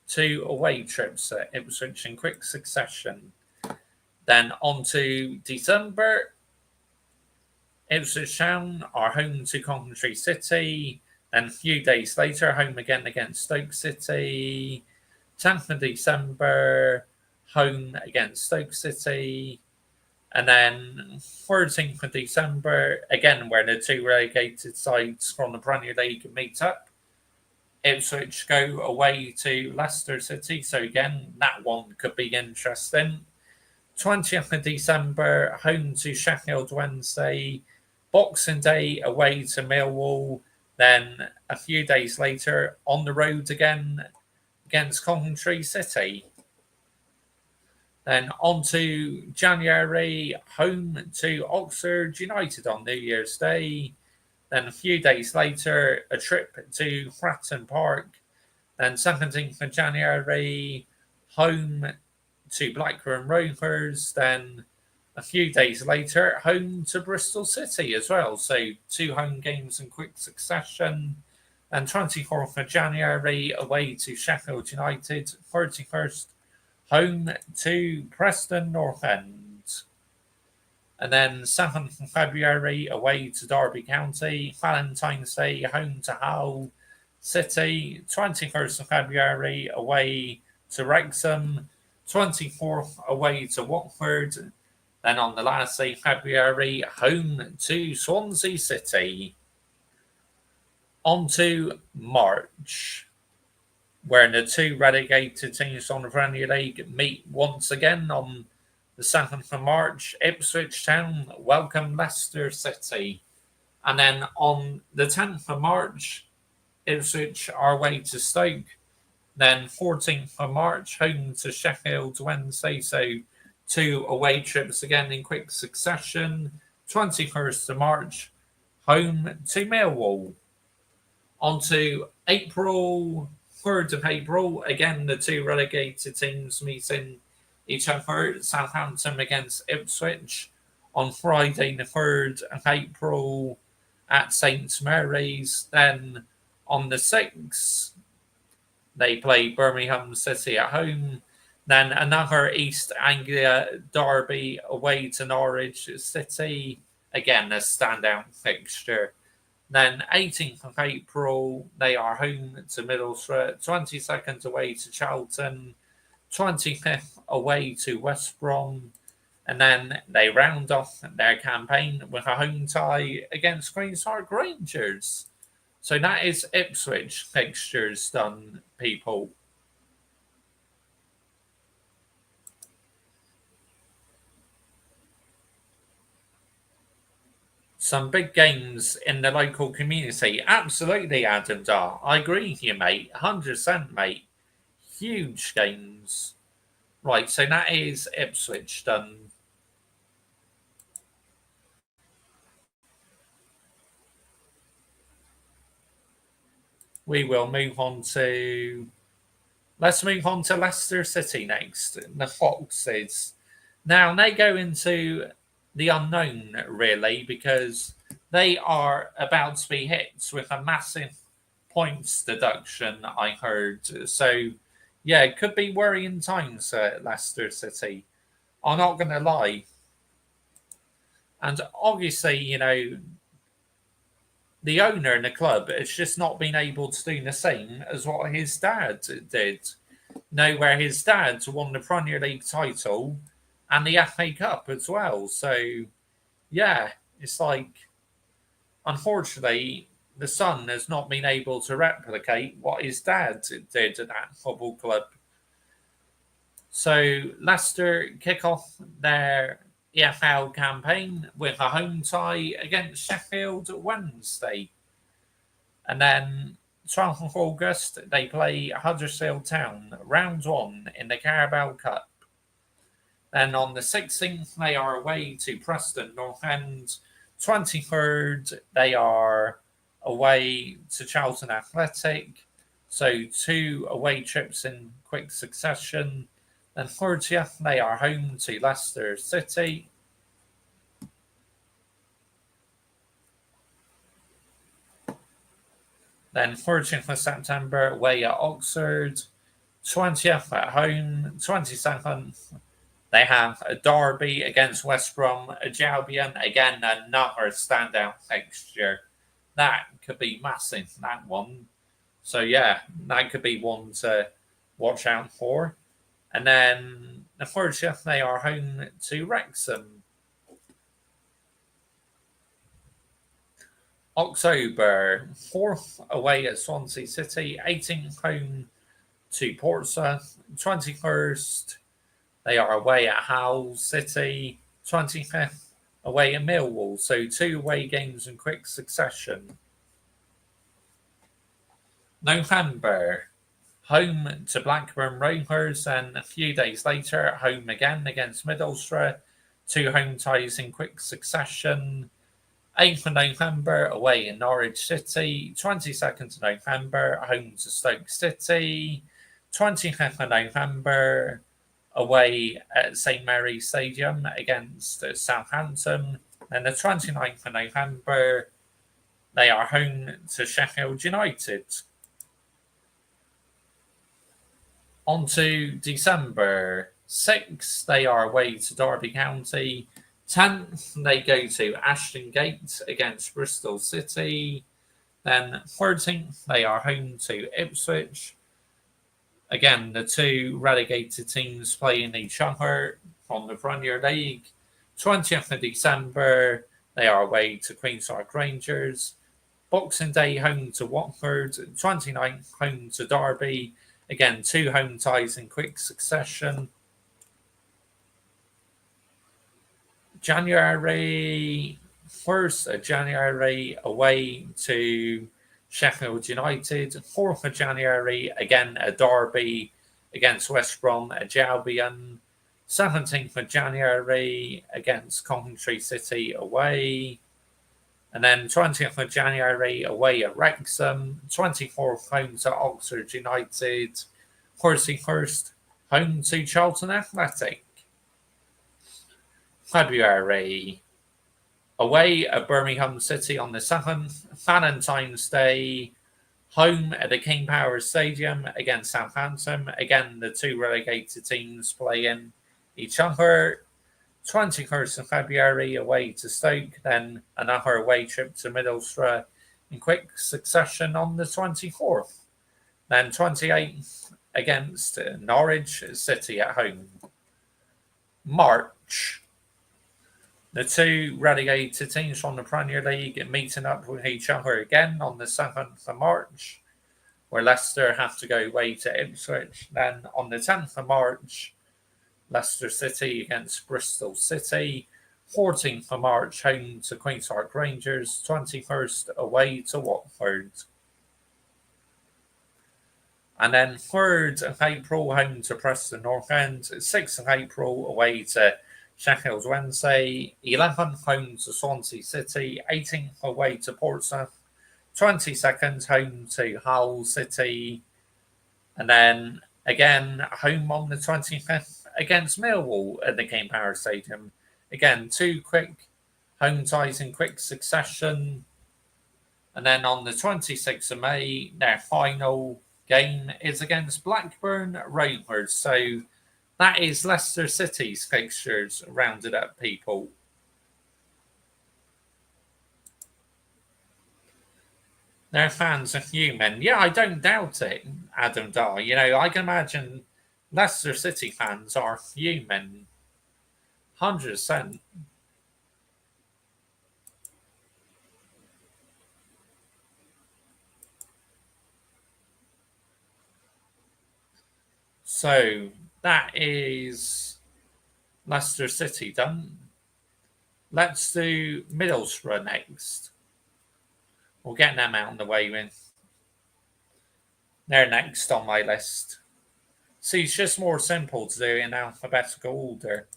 2 away trips at Ipswich in quick succession. Then on to December. Ipswich Town are home to Coventry City. Then a few days later, home again against Stoke City. 10th of December, home against Stoke City. And then 14th of December, again, where the two relegated sides from the Premier League meet up. Ipswich go away to Leicester City. So again, that one could be interesting. 20th of December, home to Sheffield Wednesday. Boxing Day away to Millwall. Then a few days later, on the road again against Coventry City. Then on to January, home to Oxford United on New Year's Day. Then a few days later, a trip to Fratton Park. Then 17th of January, home to Blackburn Rovers. Then a few days later, home to Bristol City as well. So 2 home games in quick succession. And 24th of January, away to Sheffield United. 31st, home to Preston North End. And then 7th of February, away to Derby County. Valentine's Day, home to Hull City. 21st of February, away to Wrexham. 24th, away to Watford. Then on the last day of February, home to Swansea City. On to March, where the 2 relegated teams from the Premier League meet once again on the 7th of March. Ipswich Town welcome Leicester City. And then on the 10th of March, Ipswich are away to Stoke. Then 14th of March, home to Sheffield Wednesday. So 2 away trips again in quick succession. 21st of March, home to Millwall. On to April, 3rd of April, again the 2 relegated teams meeting each other. Southampton against Ipswich on Friday the 3rd of April at St Mary's. Then on the 6th, they play Birmingham City at home. Then another East Anglia derby away to Norwich City. Again, a standout fixture. Then 18th of April, they are home to Middlesbrough. 22nd away to Charlton. 25th away to West Brom. And then they round off their campaign with a home tie against Queen's Park Rangers. So that is Ipswich fixtures done, people. Some big games in the local community. Absolutely, Adam Dar. I agree with you, mate. 100%, mate. Huge games. Right, so that is Ipswich done. We will move on to... Let's move on to Leicester City next. The Foxes. Now, they go into the unknown, really, because they are about to be hit with a massive points deduction, I heard. So, yeah, it could be worrying times at Leicester City. I'm not going to lie. And obviously, you know, the owner in the club has just not been able to do the same as what his dad did. Know where his dad won the Premier League title and the FA Cup as well. So, yeah, it's like, unfortunately, the son has not been able to replicate what his dad did at that football club. So, Leicester kick off their EFL campaign with a home tie against Sheffield Wednesday. And then 12th of August, they play Huddersfield Town, round 1 in the Carabao Cup. Then on the 16th, they are away to Preston North End. 23rd, they are away to Charlton Athletic. So 2 away trips in quick succession. Then 30th, they are home to Leicester City. Then 30th of September, away at Oxford. 20th at home. 27th, They have a derby against West Brom, Albion. Again, another standout fixture. That could be massive, that one. So, yeah, that could be one to watch out for. And then, unfortunately, they are home to Wrexham. October 4th away at Swansea City, 18th home to Portsmouth, 21st they are away at Hull City, 25th away at Millwall. So 2 away games in quick succession. November, home to Blackburn Rovers, and a few days later at home again against Middlesbrough. 2 home ties in quick succession. 8th of November away in Norwich City, 22nd of November home to Stoke City, 25th of November away at St Mary's Stadium against Southampton, and the 29th of November they are home to Sheffield United. On to December 6th, they are away to Derby County. 10th, they go to Ashton Gate against Bristol City. Then 13th, they are home to Ipswich. Again, the 2 relegated teams playing each other on the Premier League. 20th of December, they are away to Queen's Park Rangers. Boxing Day, home to Watford. 29th, home to Derby. Again, 2 home ties in quick succession. January 1st of January away to Sheffield United. 4th of January, again, a derby against West Brom at Albion. 17th of January against Coventry City away. And then 20th of January away at Wrexham. 24th home to Oxford United. 31st home to Charlton Athletic. February away at Birmingham City on the 7th, Valentine's Day, home at the King Power Stadium against Southampton. Again, the 2 relegated teams playing each other. 21st of February away to Stoke, then another away trip to Middlesbrough in quick succession on the 24th. Then 28th against Norwich City at home. March. The 2 relegated teams from the Premier League meeting up with each other again on the 7th of March, where Leicester have to go away to Ipswich. Then on the 10th of March, Leicester City against Bristol City. 14th of March, home to Queen's Park Rangers. 21st away to Watford. And then 3rd of April, home to Preston North End. 6th of April, away to Sheffield Wednesday. 11th home to Swansea City. 18th away to Portsmouth. 22nd home to Hull City. And then again home on the 25th against Millwall at the King Power Stadium. Again, 2 quick home ties in quick succession. And then on the 26th of May, their final game is against Blackburn Rovers. So that is Leicester City's fixtures rounded up, people. Their fans are human. Yeah, I don't doubt it, Adam Dar. You know, I can imagine Leicester City fans are human. 100%. So that is Leicester City done. Let's do Middlesbrough next. We'll get them out of the way with. They're next on my list. See, it's just more simple to do in alphabetical order.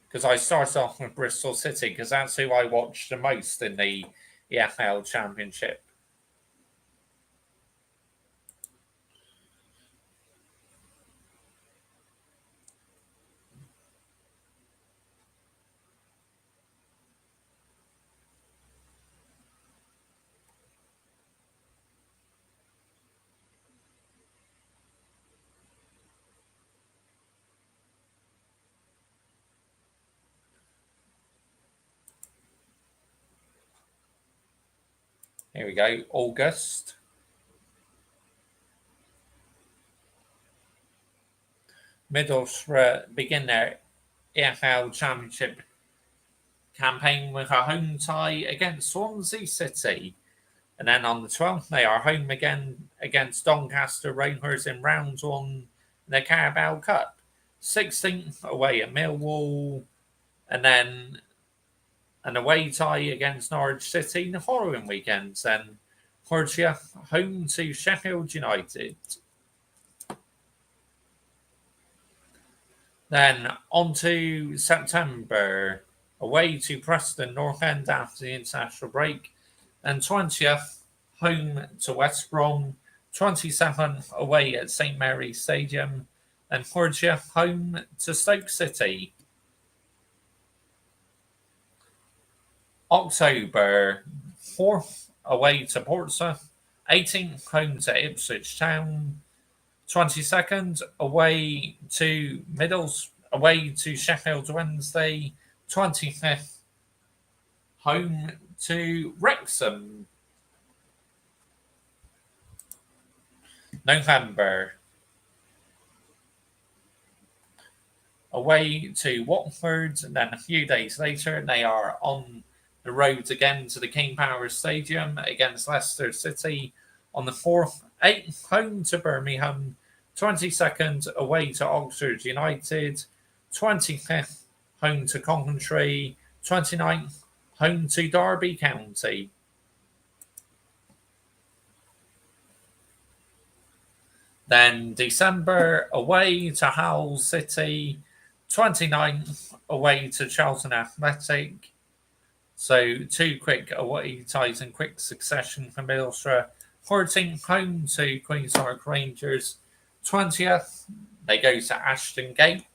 Because I start off with Bristol City, because that's who I watched the most in the EFL Championship. Here we go, August. Middlesbrough begin their EFL Championship campaign with a home tie against Swansea City. And then on the 12th, they are home again against Doncaster Rovers in round one in the Carabao Cup. 16th, away at Millwall. And then an away tie against Norwich City the following weekend. Then Hortia home to Sheffield United. Then on to September, away to Preston North End after the international break. And 20th, home to West Brom. 27th, away at St Mary's Stadium. And 30th, home to Stoke City. October, 4th, away to Portsmouth. 18th, home to Ipswich Town. 22nd, away to Sheffield Wednesday. 25th, home to Wrexham. November, away to Watford, and then a few days later they are on the road again to the King Power Stadium against Leicester City on the 4th. 8th, home to Birmingham. 22nd, away to Oxford United. 25th, home to Coventry. 29th, home to Derby County. Then December, away to Hull City. 29th, away to Charlton Athletic. So 2 quick away ties in quick succession for Middlesbrough. 14th, home to Queen's Park Rangers. 20th, they go to Ashton Gate,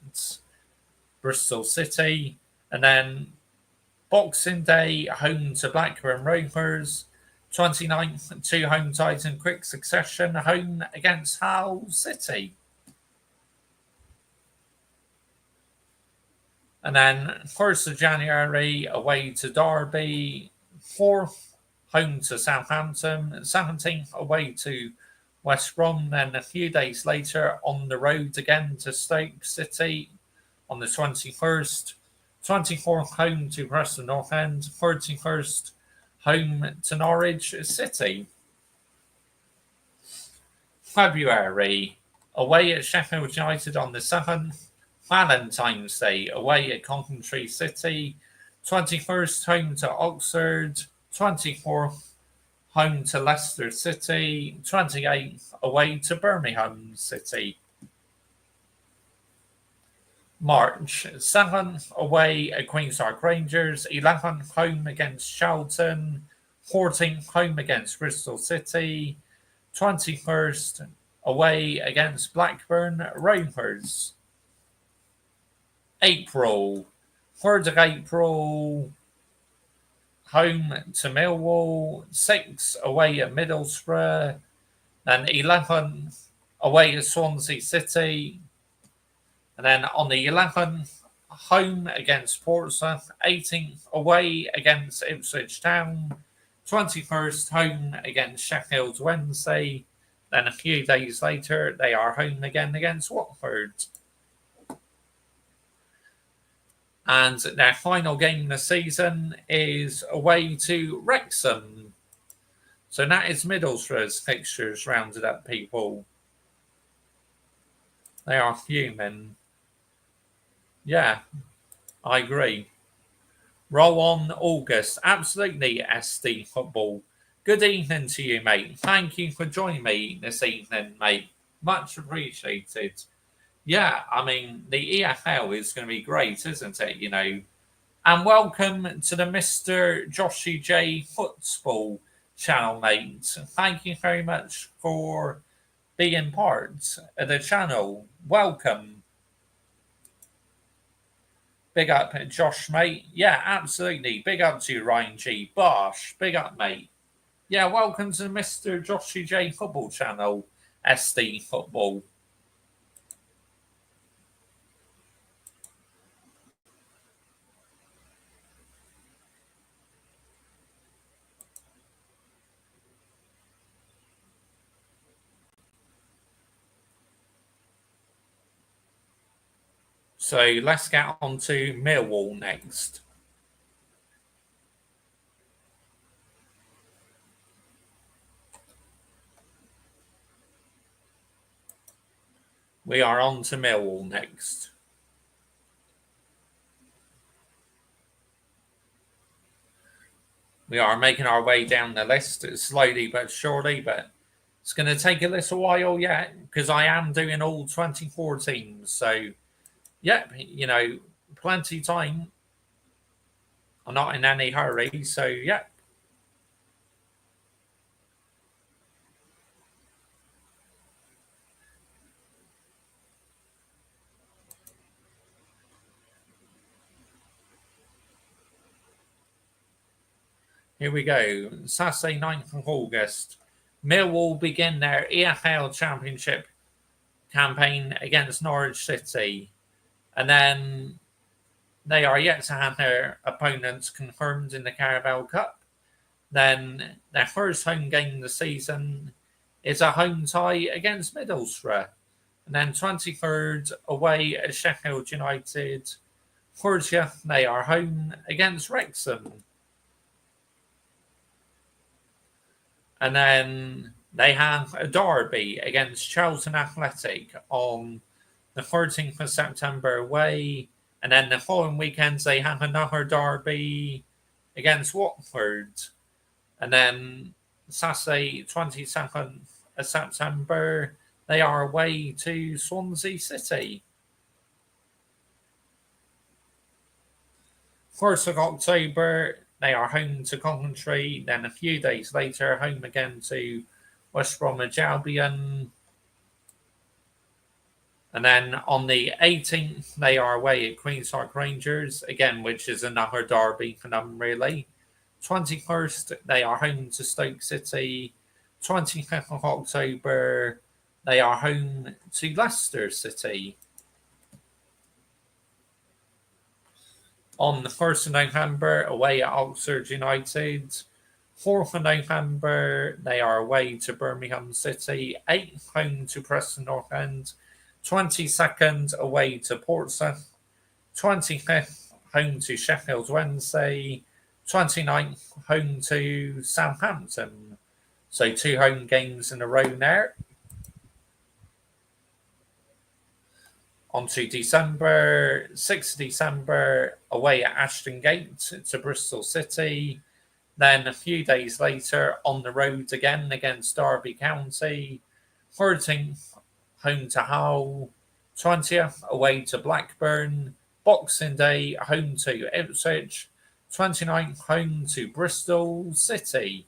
Bristol City. And then Boxing Day, home to Blackburn Rovers. 29th, 2 home ties in quick succession, home against Hull City. And then 1st of January, away to Derby. 4th, home to Southampton. 17th, away to West Brom. Then a few days later, on the road again to Stoke City on the 21st. 24th, home to Preston North End. 31st, home to Norwich City. February, away at Sheffield United on the 7th. Valentine's Day, away at Coventry City. 21st, home to Oxford. 24th, home to Leicester City. 28th, away to Birmingham City. March 7th, away at Queen's Park Rangers. 11th, home against Charlton. 14th, home against Bristol City. 21st, away against Blackburn Rovers. April, 3rd of April, home to Millwall. 6th, away at Middlesbrough. Then 11th, away at Swansea City. And then on the 11th, home against Portsmouth. 18th, away against Ipswich Town. 21st, home against Sheffield Wednesday. Then a few days later, they are home again against Watford. And their final game this season is away to Wrexham. So that is Middlesbrough's fixtures rounded up, people. They are fuming. Yeah, I agree. Roll on, August. Absolutely, SD Football. Good evening to you, mate. Thank you for joining me this evening, mate. Much appreciated. Yeah, I mean, the EFL is going to be great, isn't it? You know. And welcome to the Mr. Joshy J Football channel, mate. Thank you very much for being part of the channel. Welcome. Big up, Josh, mate. Yeah, absolutely. Big up to you, Ryan G. Bosh. Big up, mate. Yeah, welcome to the Mr. Joshy J Football channel, SD Football. So let's get on to Millwall next. We are on to Millwall next. We are making our way down the list slowly but surely, but it's going to take a little while yet because I am doing all 24 teams. So, yep, plenty time. I'm not in any hurry. So, yep. Here we go. Saturday, 9th of August. Millwall begin their EFL Championship campaign against Norwich City. And then they are yet to have their opponents confirmed in the Carabao Cup. Then their first home game of the season is a home tie against Middlesbrough. And then 23rd away at Sheffield United. 30th, they are home against Wrexham. And then they have a derby against Charlton Athletic on the 13th of September away. And then the following weekends, they have another derby against Watford. And then Saturday, 27th of September, they are away to Swansea City. 1st of October, they are home to Coventry. Then a few days later, home again to West Bromwich Albion. And then on the 18th, they are away at Queen's Park Rangers, again, which is another derby for them, really. 21st, they are home to Stoke City. 25th of October, they are home to Leicester City. On the 1st of November, away at Oxford United. 4th of November, they are away to Birmingham City. 8th, home to Preston North End. 22nd, away to Portsmouth. 25th, home to Sheffield Wednesday. 29th, home to Southampton. So 2 home games in a row there. On to December, 6th of December, away at Ashton Gate to Bristol City. Then a few days later, on the road again against Derby County. 13th, home to Hull. 20th, away to Blackburn. Boxing Day, home to Ipswich. 29th, home to Bristol City.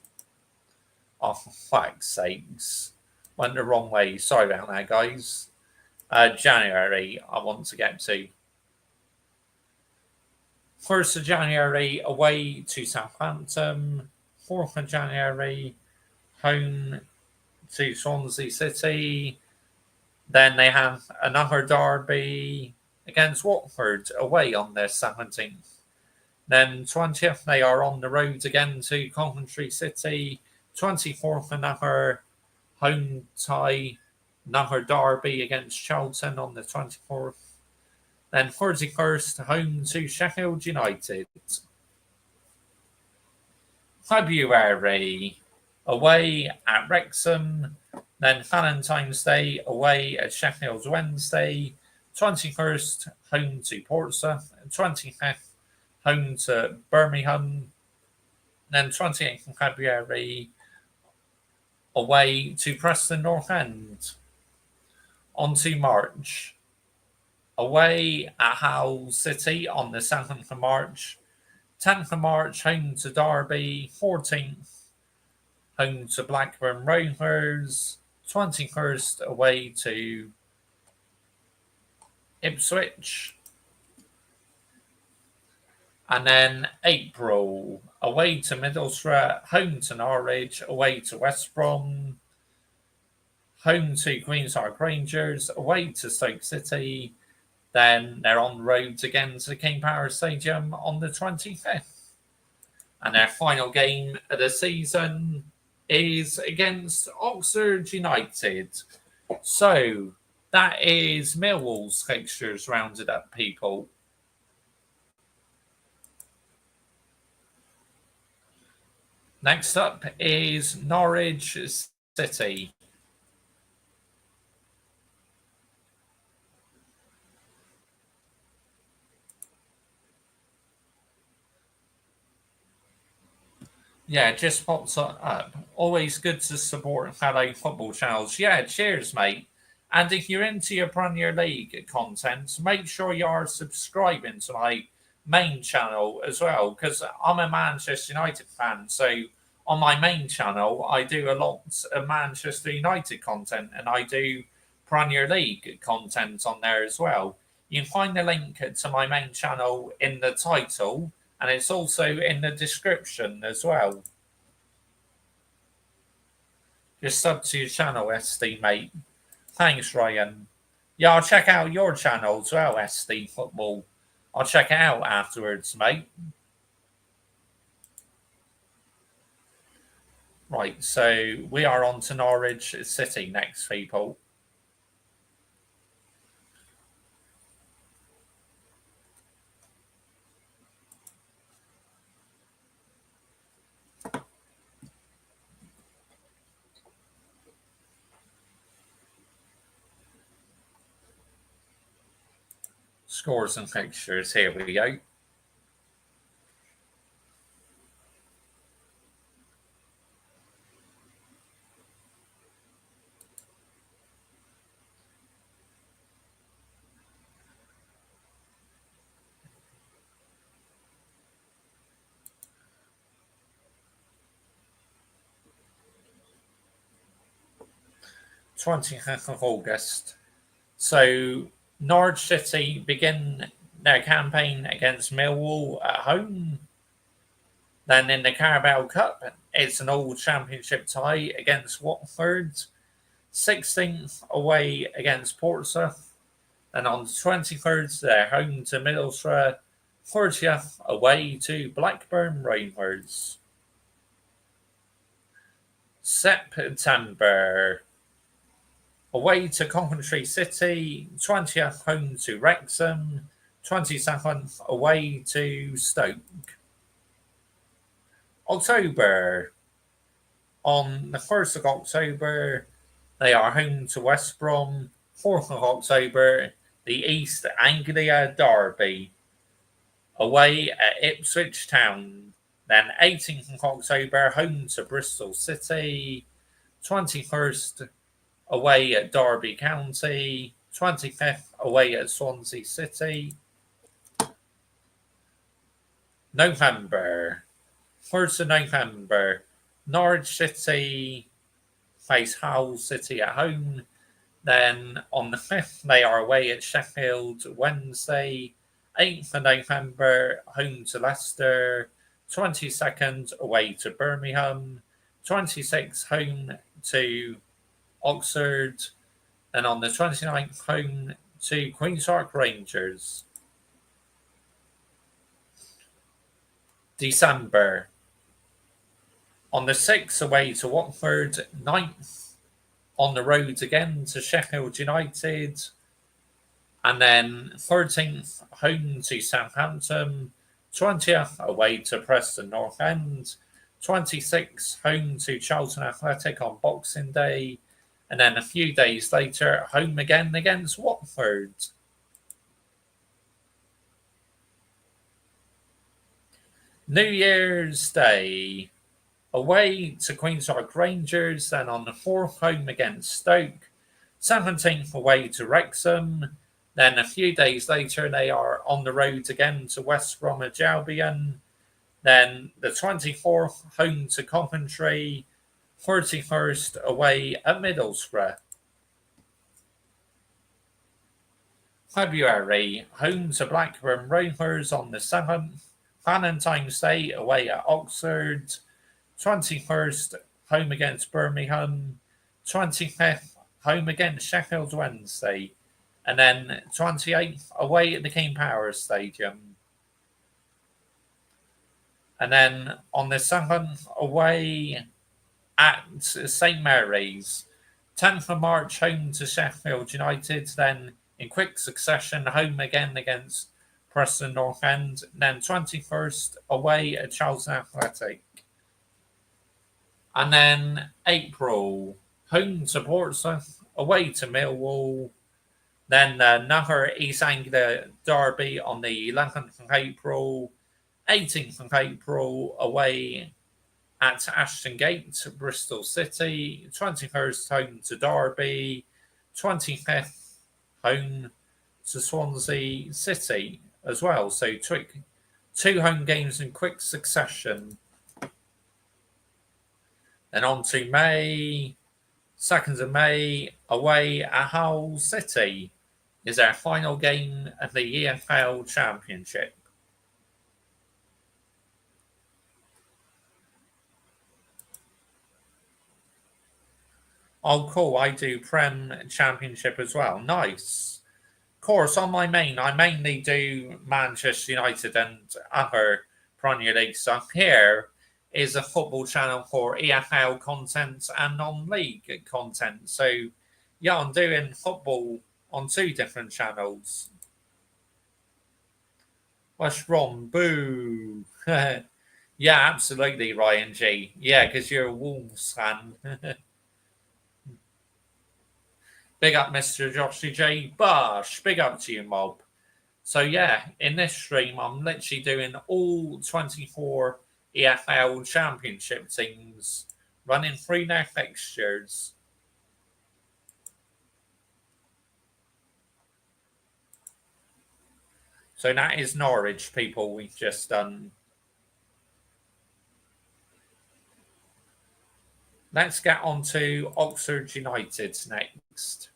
Oh, for fuck's sakes. Went the wrong way. Sorry about that, guys. January, I want to get to. 1st of January, away to Southampton. 4th of January, home to Swansea City. Then they have another derby against Watford away on their 17th. Then 20th, they are on the road again to Coventry City. 24th, another home tie, another derby against Charlton on the 24th. Then 31st, home to Sheffield United. February, away at Wrexham. Then Valentine's Day, away at Sheffield Wednesday. 21st, home to Portsmouth. 25th, home to Birmingham. Then 28th of February, away to Preston North End. On to March. Away at Hull City on the 7th of March. 10th of March, home to Derby. 14th, home to Blackburn Rovers. 21st, away to Ipswich. And then April, away to Middlesbrough, home to Norwich, away to West Brom, home to Queen's Park Rangers, away to Stoke City. Then they're on the road again to King Power Stadium on the 25th. And their final game of the season is against Oxford United. So That is Millwall's fixtures rounded up, people. Next up is Norwich City. Yeah, just pops up. Always good to support fellow football channels. Yeah, cheers, mate. And if you're into your Premier League content, make sure you are subscribing to my main channel as well, because I'm a Manchester United fan. So on my main channel, I do a lot of Manchester United content, and I do Premier League content on there as well. You can find the link to my main channel in the title, and it's also in the description as well. Just sub to your channel, SD, mate. Thanks, Ryan. Yeah, I'll check out your channel as well, SD Football. I'll check it out afterwards, mate. Right, so we are on to Norwich City next, people. Scores and fixtures, here we go. (20th of August). So Norwich City begin their campaign against Millwall at home. Then in the Carabao Cup, it's an all championship tie against Watford. 16th away against Portsmouth. And on the 23rd, they're home to Middlesbrough. 30th away to Blackburn Rovers. September. Away to Coventry City. 20th home to Wrexham. 27th away to Stoke. October. On the 1st of October, they are home to West Brom. 4th of October, the East Anglia Derby. Away at Ipswich Town. Then 18th of October, home to Bristol City. 21st, away at Derby County. 25th, away at Swansea City. November. 1st of November, Norwich City face Hull City at home. Then on the 5th, they are away at Sheffield Wednesday. 8th of November, home to Leicester. 22nd, away to Birmingham. 26th, home to Oxford. And on the 29th, home to Queen's Park Rangers. December. On the 6th, away to Watford. 9th, on the road again to Sheffield United. And then 13th, home to Southampton. 20th, away to Preston North End. 26th, home to Charlton Athletic on Boxing Day. And then a few days later, home again against Watford. New Year's Day. Away to Queen's Park Rangers, then on the 4th, home against Stoke. 17th, away to Wrexham. Then a few days later, they are on the road again to West Bromwich Albion. Then the 24th, home to Coventry. 31st, away at Middlesbrough. February, home to Blackburn Rovers on the 7th. Valentine's Day, away at Oxford. 21st, home against Birmingham. 25th, home against Sheffield Wednesday. And then 28th, away at the King Power Stadium. And then on the 7th, away at St Mary's. 10th of March, home to Sheffield United. Then, in quick succession, home again against Preston North End. Then 21st, away at Charlton Athletic. And then April, home to Portsmouth, away to Millwall. Then another East Anglia derby on the 11th of April. 18th of April, away at Ashton Gate, Bristol City. 21st, home to Derby. 25th, home to Swansea City as well. So two home games in quick succession. Then on to May. 2nd of May, away at Hull City is our final game of the EFL Championship. Oh, cool. I do Prem Championship as well. Nice. Of course, on my main, I mainly do Manchester United and other Premier League stuff. Here is a football channel for EFL content and non-league content. So, yeah, I'm doing football on two different channels. West Brom, boo. Yeah, absolutely, Ryan G. Yeah, because you're a Wolves fan. Big up, Mr. Joshy J. Bush. Big up to you, mob. So, yeah, in this stream, I'm literally doing all 24 EFL Championship teams running through their fixtures. So that is Norwich, people, we've just done. Let's get on to Oxford United next.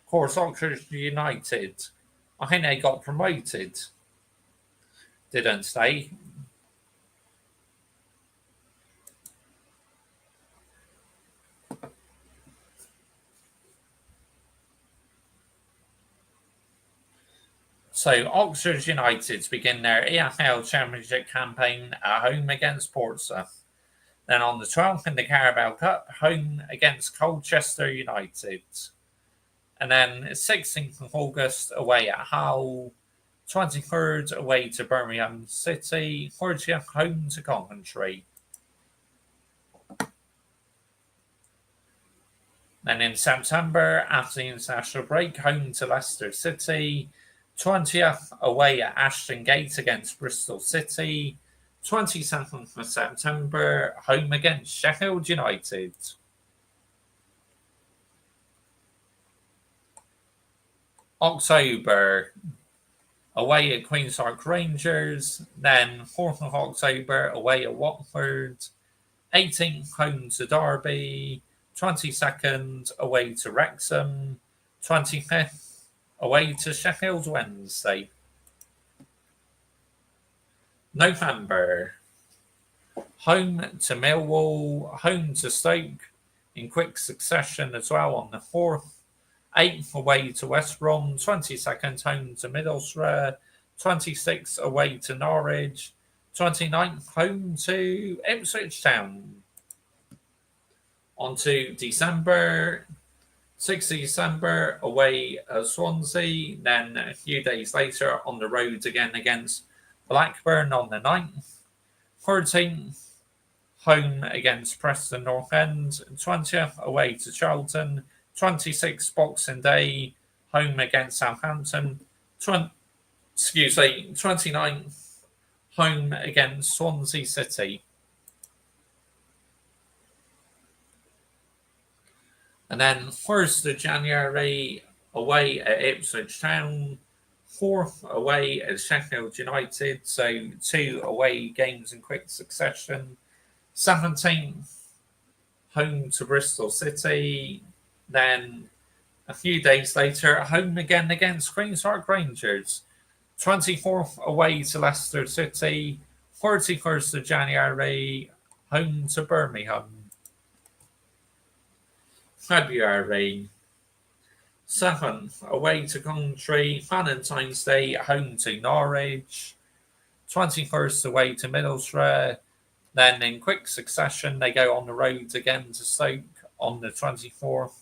Of course, Oxford United, I think they got promoted, didn't they? So Oxford United begin their EFL Championship campaign at home against Portsmouth. Then on the 12th in the Carabao Cup, home against Colchester United. And then 16th of August, away at Hull. 23rd, away to Birmingham City. 30th, home to Coventry. Then in September, after the international break, home to Leicester City. 20th, away at Ashton Gate against Bristol City. 27th of September, home against Sheffield United. October, away at Queen's Park Rangers. Then 4th of October, away at Watford. 18th, home to Derby. 22nd, away to Wrexham. 25th, away to Sheffield Wednesday. November, home to Millwall, home to Stoke in quick succession as well on the 4th. 8th, away to West Brom. 22nd, home to Middlesbrough. 26th, away to Norwich. 29th, home to Ipswich Town. On to December. 6th of December, away at Swansea. Then a few days later, on the road again against Blackburn on the 9th. 13th, home against Preston North End. 20th, away to Charlton. 26th, Boxing Day, home against Southampton. 29th, home against Swansea City. And then 1st of January, away at Ipswich Town. 4th, away at Sheffield United. So 2 away games in quick succession. 17th, home to Bristol City. Then a few days later, home again against Queen's Park Rangers. 24th, away to Leicester City. 31st of January, home to Birmingham. February 7th, away to Coventry. Valentine's Day, home to Norwich. 21st, away to Middlesbrough. Then, in quick succession, they go on the road again to Stoke on the 24th.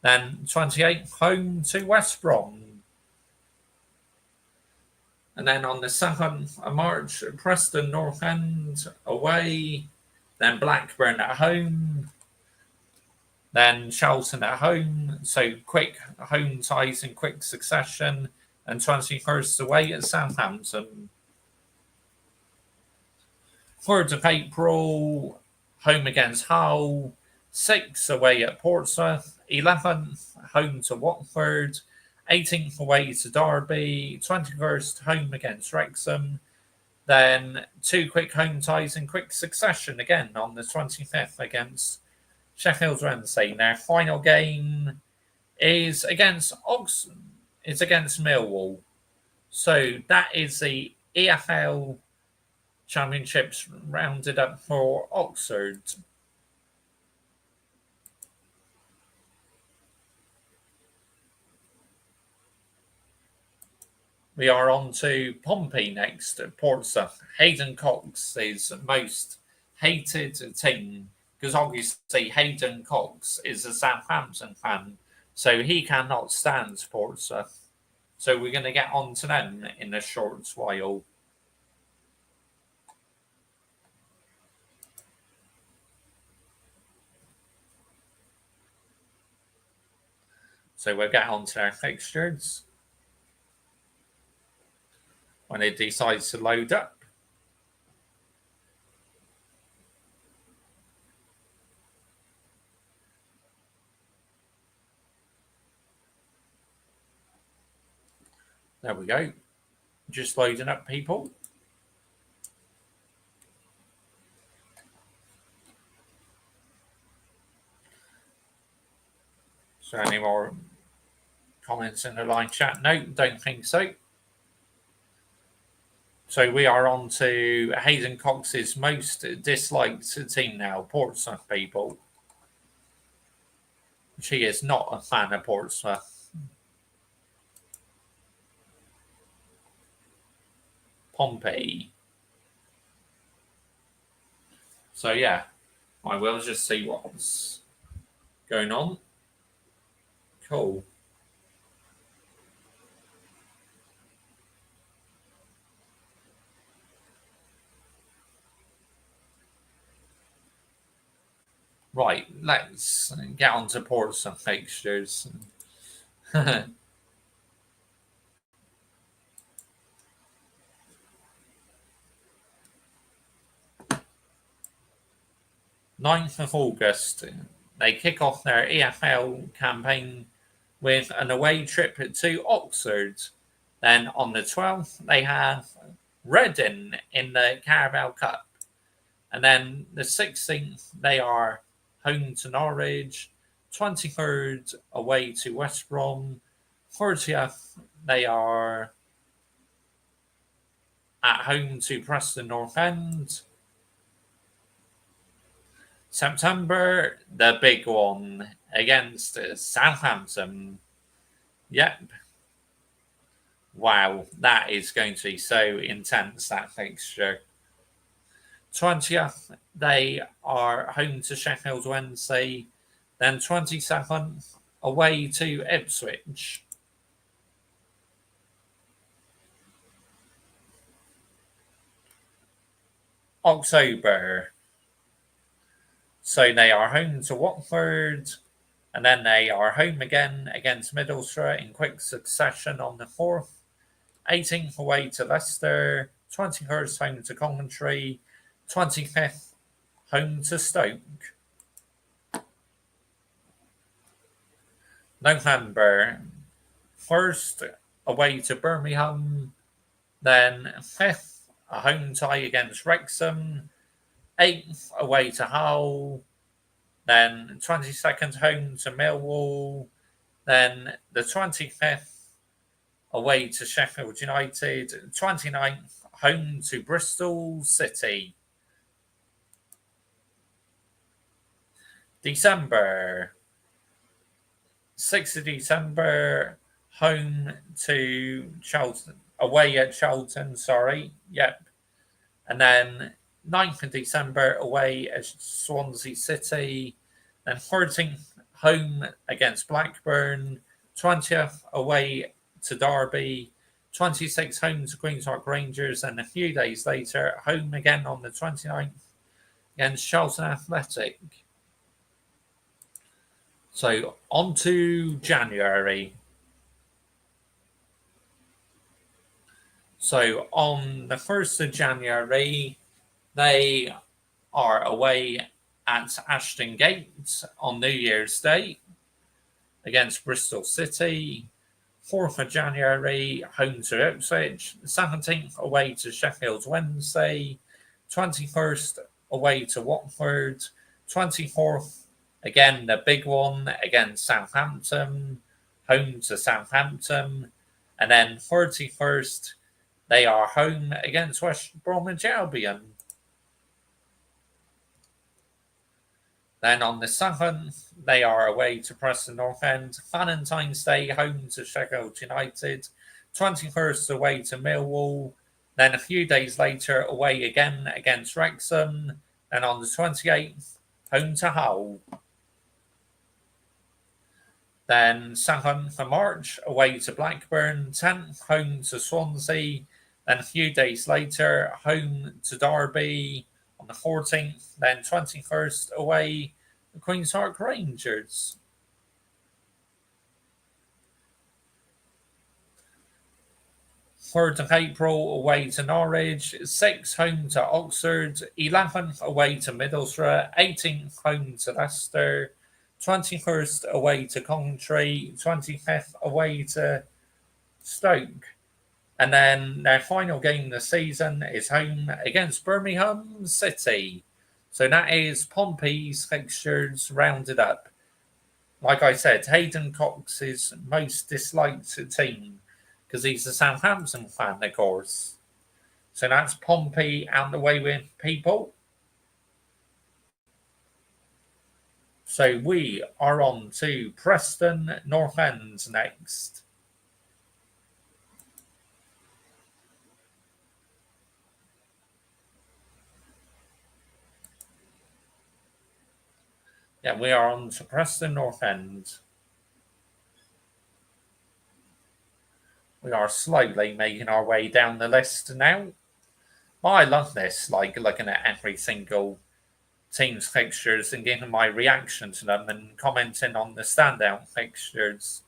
Then, 28th, home to West Brom. And then on the 7th of March, Preston North End away. Then Blackburn at home. Then Charlton at home. So quick home ties in quick succession. And 21st away at Southampton. 3rd of April, home against Hull. 6th away at Portsmouth. 11th, home to Watford. 18th away to Derby. 21st, home against Wrexham. Then 2 quick home ties in quick succession again on the 25th against Sheffield Wednesday. Their final game is against It's against Millwall. So that is the EFL Championships rounded up for Oxford. We are on to Pompey next. Portsmouth. Hayden Cox is most hated team because obviously Hayden Cox is a Southampton fan, so he cannot stand Portsmouth. So we're going to get on to them in a short while. So we'll get on to our fixtures when it decides to load up. There we go. Just loading up, people. So any more comments in the live chat? No, don't think so. So we are on to Hayden Cox's most disliked team now, Portsmouth, people. She is not a fan of Portsmouth. Pompey. So yeah, I will just see what's going on. Cool. Right, let's get on to Portsmouth fixtures. 9th of August, they kick off their EFL campaign with an away trip to Oxford. Then on the 12th, they have Reading in the Carabao Cup. And then the 16th, they are home to Norwich. 23rd, away to West Brom. 30th, they are at home to Preston North End. September, the big one against Southampton. Yep. Wow, that is going to be so intense, that fixture. 20th, they are home to Sheffield Wednesday. Then 27th, away to Ipswich. October. So they are home to Watford, and then they are home again against Middlesbrough in quick succession on the 4th. 18th away to Leicester, 21st home to Coventry, 25th home to Stoke. November, 1st away to Birmingham, then 5th a home tie against Wrexham, 8th away to Hull, then 22nd home to Millwall, then the 25th away to Sheffield United, 29th home to Bristol City. December, 6th of December, home to Charlton, away at Charlton, sorry. Yep. And then 9th of December, away at Swansea City. Then 13th, home against Blackburn. 20th, away to Derby. 26th, home to Queen's Park Rangers. And a few days later, home again on the 29th against Charlton Athletic. So on to January. So on the 1st of January, they are away at Ashton Gate on New Year's Day against Bristol City. 4th of January, home to Ipswich. 17th, away to Sheffield Wednesday. 21st, away to Watford. 24th, again, the big one against Southampton, home to Southampton. And then 31st, they are home against West Bromwich Albion. Then on the 7th, they are away to Preston North End. Valentine's Day, home to Sheffield United. 21st, away to Millwall. Then a few days later, away again against Wrexham. And on the 28th, home to Hull. Then 7th of March, away to Blackburn. 10th, home to Swansea. Then a few days later, home to Derby on the 14th. Then 21st, away to Queen's Park Rangers. Third of April, away to Norwich. 6th, home to Oxford. 11th, away to Middlesbrough. 18th, home to Leicester. 21st, away to Coventry. 25th, away to Stoke. And then their final game this season is home against Birmingham City. So that is Pompey's fixtures rounded up. Like I said, Hayden Cox's most disliked team, because he's a Southampton fan, of course. So that's Pompey out the way with, people. So we are on to Preston North End next. Yeah, we are on to Preston North End. We are slowly making our way down the list now. Well, I love this, like looking at every single team's fixtures and giving my reaction to them and commenting on the standout fixtures.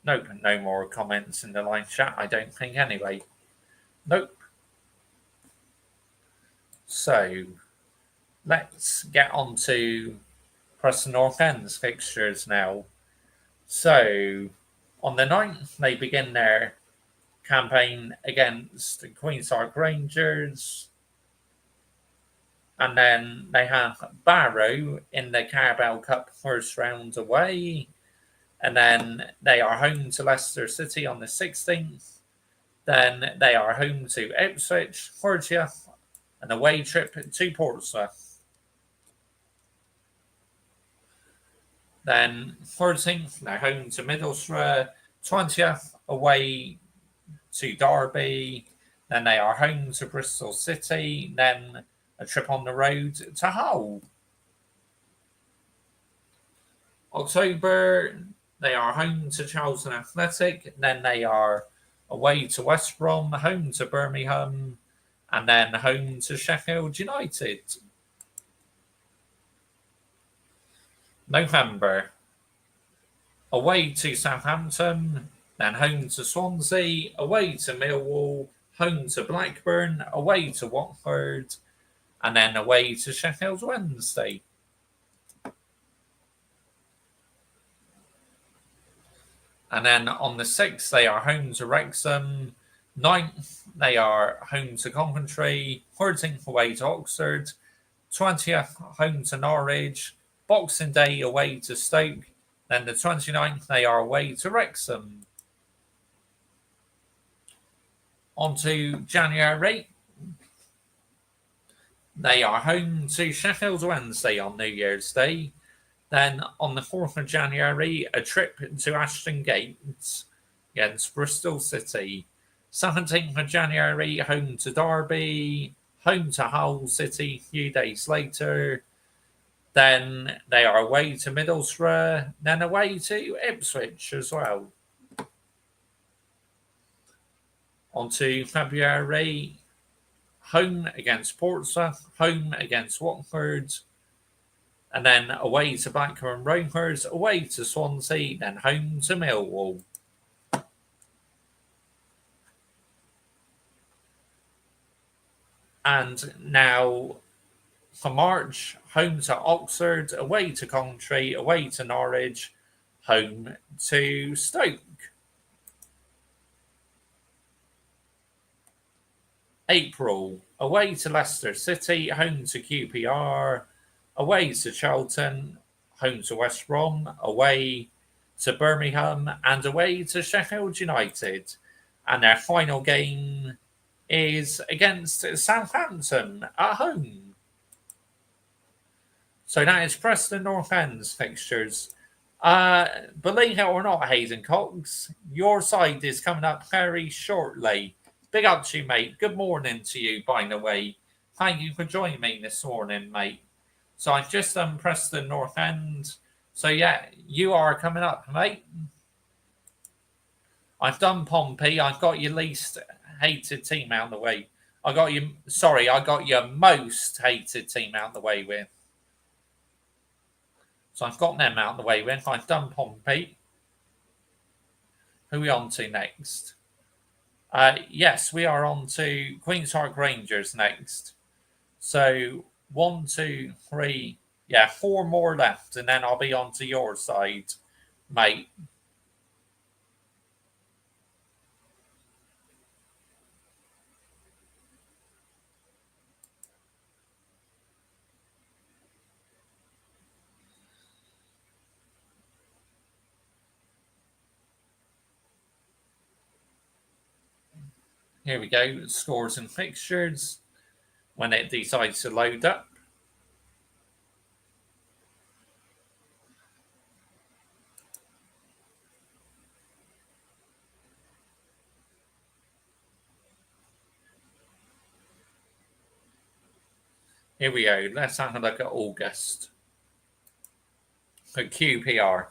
Nope, no more comments in the live chat, I don't think, anyway. Nope. So let's get on to Preston North End's fixtures now. So on the 9th, they begin their campaign against Queen's Park Rangers. And then they have Barrow in the Carabao Cup first round away. And then they are home to Leicester City on the 16th. Then they are home to Ipswich, 30th, an away trip to Portsmouth. Then 13th, they're home to Middlesbrough, 20th, away to Derby. Then they are home to Bristol City. Then a trip on the road to Hull. October, they are home to Charlton Athletic. Then they are away to West Brom, home to Birmingham, and then home to Sheffield United. November, away to Southampton, then home to Swansea, away to Millwall, home to Blackburn, away to Watford, and then away to Sheffield Wednesday. And then on the 6th, they are home to Wrexham. 9th, they are home to Coventry. 13th, away to Oxford. 20th, home to Norwich. Boxing Day, away to Stoke. Then the 29th, they are away to Wrexham. On to January. They are home to Sheffield Wednesday on New Year's Day. Then on the 4th of January, a trip to Ashton Gate against Bristol City. 17th of January, home to Derby, home to Hull City a few days later. Then they are away to Middlesbrough, then away to Ipswich as well. On to February, home against Portsmouth, home against Watford, and then away to Blackburn Rovers, away to Swansea, then home to Millwall. And now for March, home to Oxford, away to Coventry, away to Norwich, home to Stoke. April, away to Leicester City, home to QPR, away to Charlton, home to West Brom, away to Birmingham, and away to Sheffield United. And their final game is against Southampton at home. So that is Preston North End's fixtures. Believe it or not, Hayden Cox, your side is coming up very shortly. Big up to you, mate. Good morning to you, by the way. Thank you for joining me this morning, mate. So I've just done Preston North End. So yeah, you are coming up, mate. I've done Pompey. I've got your least hated team out of the way. I got your most hated team out of the way with. So I've got them out of the way with. I've done Pompey. Who are we on to next? Yes, we are on to Queen's Park Rangers next. So 1, 2, 3, 4 more left, and then I'll be on to your side, mate. Here we go, scores and fixtures when it decides to load up. Here we go, let's have a look at August. For QPR.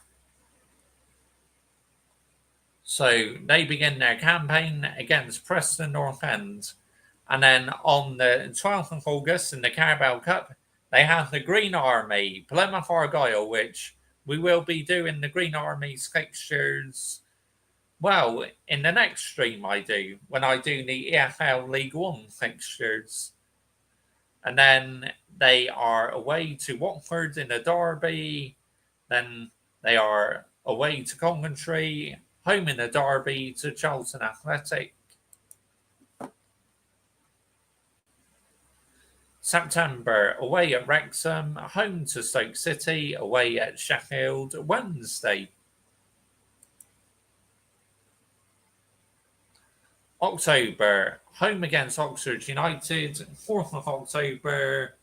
So they begin their campaign against Preston North End. And then on the 12th of August in the Carabao Cup, they have the Green Army, Plymouth Argyle, which we will be doing the Green Army's fixtures, well, in the next stream I do, when I do the EFL League One fixtures. And then they are away to Watford in the Derby. Then they are away to Coventry, home in the Derby to Charlton Athletic. September, away at Wrexham, home to Stoke City, away at Sheffield Wednesday. October, home against Oxford United, 4th of October,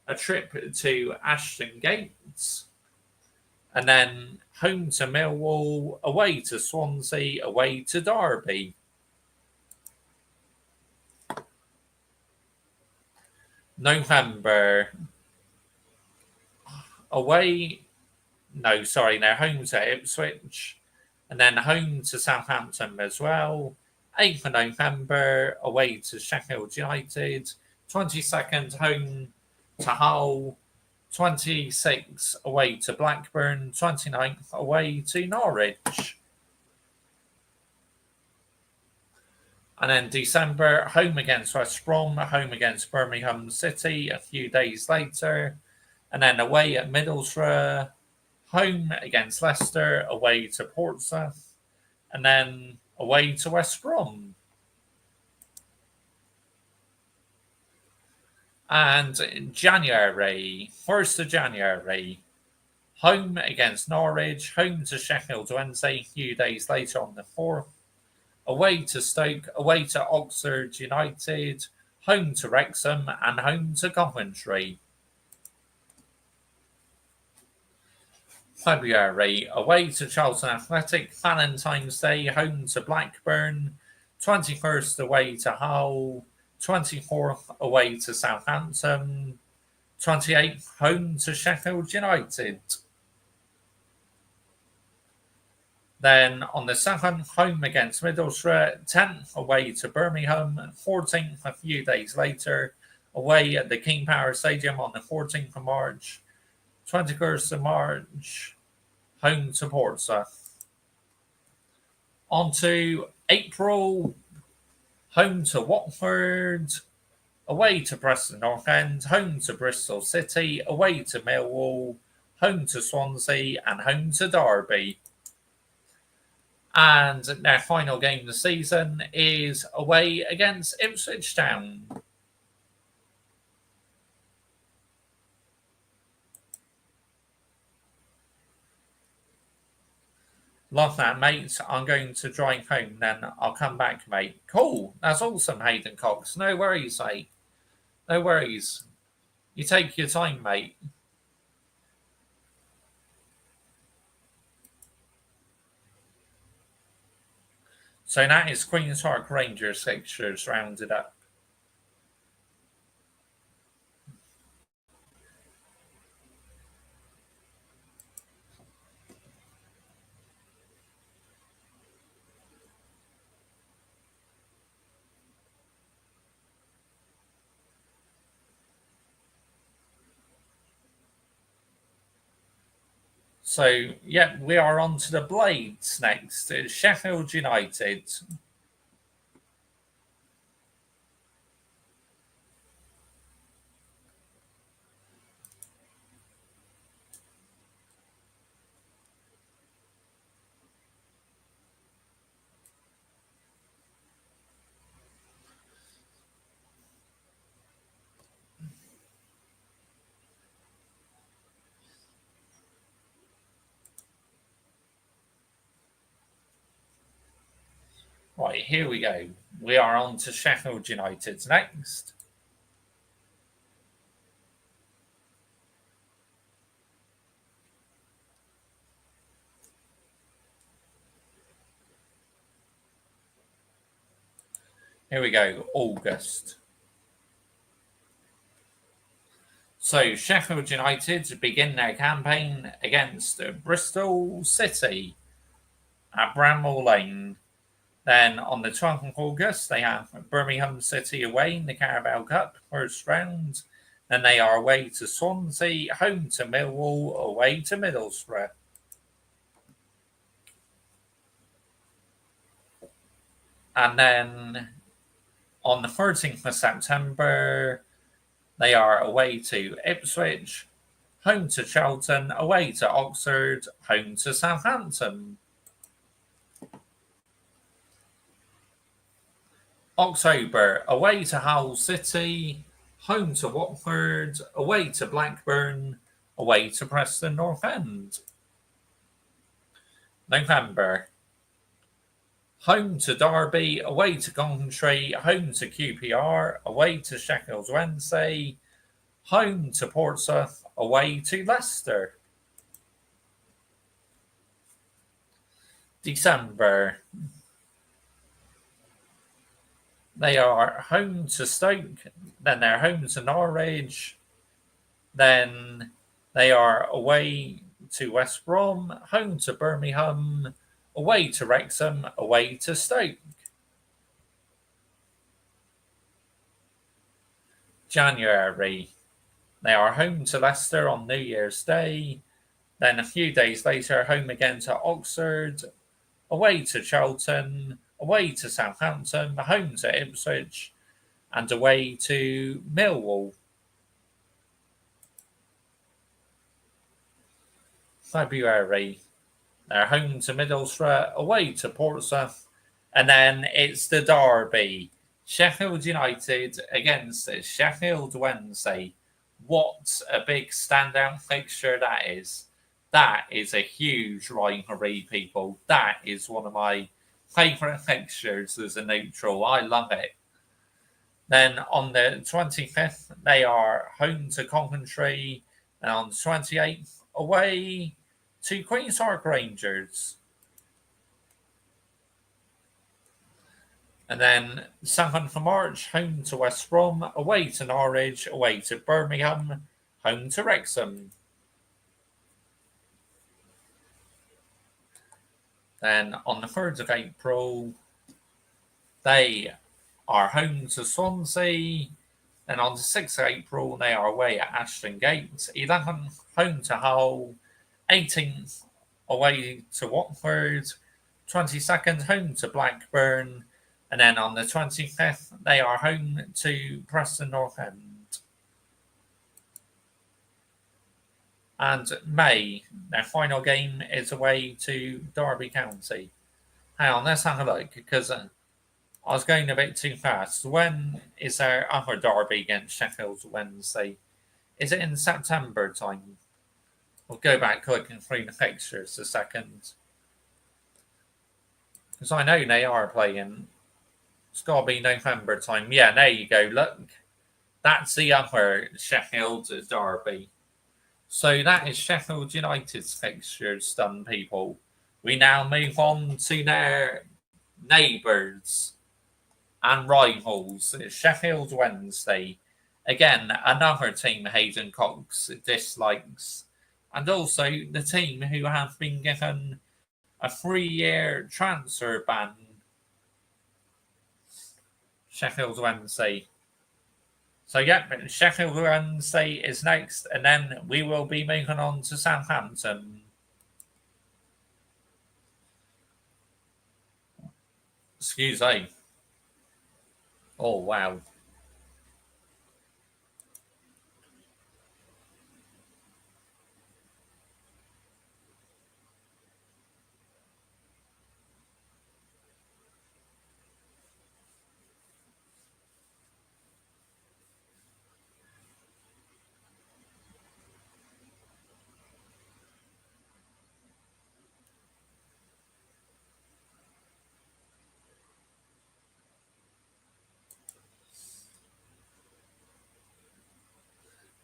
a trip to Ashton Gates. And then home to Millwall, away to Swansea, away to Derby. November, home to Ipswich, and then home to Southampton as well. 8th of November, away to Sheffield United. 22nd, home to Hull. 26th, away to Blackburn. 29th, away to Norwich. And then December, home against West Brom, home against Birmingham City a few days later. And then away at Middlesbrough, home against Leicester, away to Portsmouth. And then away to West Brom. And January, 1st of January, home against Norwich, home to Sheffield Wednesday a few days later on the 4th, away to Stoke, away to Oxford United, home to Wrexham, and home to Coventry. February, away to Charlton Athletic, Valentine's Day, home to Blackburn, 21st away to Hull, 24th away to Southampton, 28th home to Sheffield United. Then on the 7th, home against Middlesbrough, 10th away to Birmingham, 14th a few days later, away at the King Power Stadium on the 14th of March, 21st of March, home to Portsmouth. On to April, home to Watford, away to Preston North End, home to Bristol City, away to Millwall, home to Swansea, and home to Derby. And their final game of the season is away against Ipswich Town. Love that, mate. I'm going to drive home, then I'll come back, mate. Cool. That's awesome, Hayden Cox. No worries, mate. No worries. You take your time, mate. So that is Queen's Park Rangers fixtures rounded up. So, yeah, we are on to the Blades next. It's Sheffield United. Right, here we go. We are on to Sheffield United next. Here we go, August. So Sheffield United begin their campaign against Bristol City at Bramall Lane. Then on the 12th of August, they have Birmingham City away in the Carabao Cup first round. Then they are away to Swansea, home to Millwall, away to Middlesbrough. And then on the 13th of September, they are away to Ipswich, home to Charlton, away to Oxford, home to Southampton. October, away to Hull City, home to Watford, away to Blackburn, away to Preston North End. November, home to Derby, away to Coventry, home to QPR, away to Sheffield Wednesday, home to Portsmouth, away to Leicester. December, they are home to Stoke, then they're home to Norwich, then they are away to West Brom, home to Birmingham, away to Wrexham, away to Stoke. January, they are home to Leicester on New Year's Day, then a few days later home again to Oxford, away to Charlton, away to Southampton, home to Ipswich, and away to Millwall. February, they're home to Middlesbrough, away to Portsmouth, and then it's the derby. Sheffield United against Sheffield Wednesday. What a big standout fixture that is. That is a huge rivalry, people. That is one of my favourite fixtures as a neutral. I love it. Then on the 25th, they are home to Coventry, and on the 28th, away to Queen's Park Rangers. And then 7th of March, home to West Brom, away to Norwich, away to Birmingham, home to Wrexham. Then on the 3rd of April, they are home to Swansea. Then on the 6th of April, they are away at Ashton Gate. 11th, home to Hull. 18th, away to Watford. 22nd, home to Blackburn. And then on the 25th, they are home to Preston North End. And May, their final game is away to Derby County. Hang on, let's have a look, because I was going a bit too fast. When is their other derby against Sheffield Wednesday? Is it in September time? We'll go back looking through the fixtures a second. Because I know they are playing. It's got to be November time. Yeah, there you go. Look, that's the other Sheffield derby. So that is Sheffield United's fixtures done, people. We now move on to their neighbours and rivals. Sheffield Wednesday. Again, another team Hayden Cox dislikes. And also the team who have been given a 3-year transfer ban. Sheffield Wednesday. So, yeah, Sheffield Wednesday is next, and then we will be moving on to Southampton. Excuse me. Oh, wow.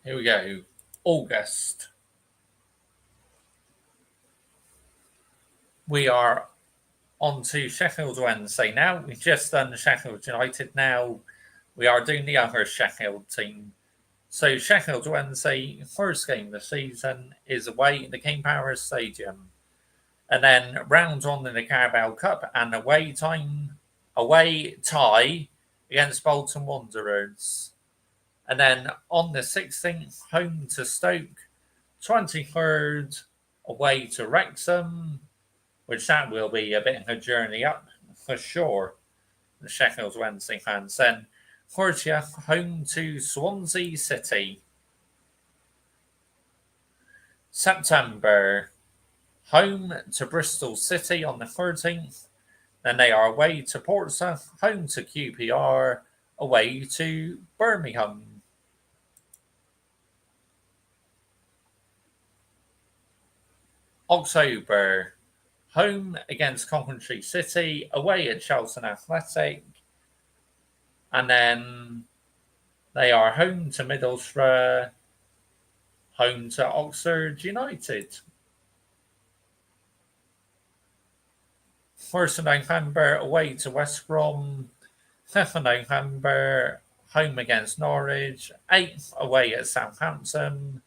Here we go. August. We are on to Sheffield Wednesday now. We've just done Sheffield United. Now we are doing the other Sheffield team. So Sheffield Wednesday, first game of the season, is away at the King Power Stadium. And then round one in the Carabao Cup and away tie against Bolton Wanderers. And then on the 16th, home to Stoke. 23rd, away to Wrexham, which that will be a bit of a journey up for sure. The Sheffield Wednesday fans. Then 30th, home to Swansea City. September, home to Bristol City on the 13th. Then they are away to Portsmouth, home to QPR, away to Birmingham. October, home against Coventry City, away at Charlton Athletic. And then they are home to Middlesbrough, home to Oxford United. 1st of November, away to West Brom. 5th of November, home against Norwich. 8th, away at Southampton.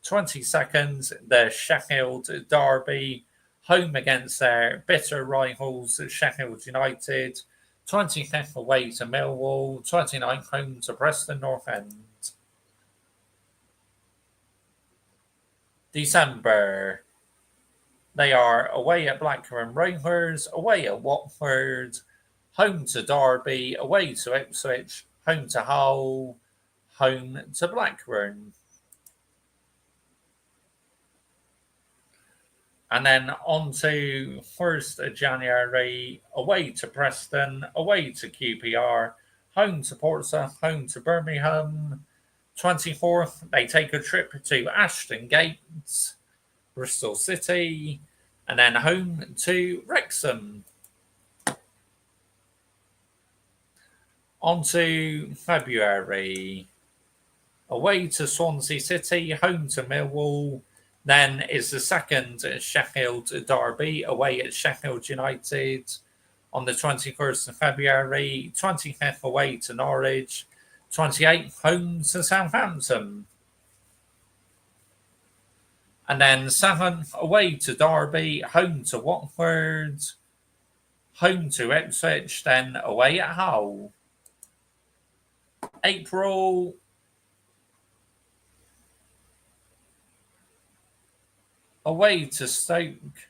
22nd, the Sheffield Derby, home against their bitter rivals, Sheffield United. 25th, away to Millwall. 29th, home to Preston North End. December, they are away at Blackburn Rovers, away at Watford, home to Derby, away to Ipswich, home to Hull, home to Blackburn. And then on to 1st of January, away to Preston, away to QPR, home to Portsmouth, home to Birmingham. 24th, they take a trip to Ashton Gate, Bristol City, and then home to Wrexham. On to February. Away to Swansea City, home to Millwall. Then is the second Sheffield derby, away at Sheffield United on the 21st of February. 25th away to Norwich. 28th home to Southampton. And then 7th away to Derby, home to Watford, home to Ipswich, then away at Hull. April. Away to Stoke,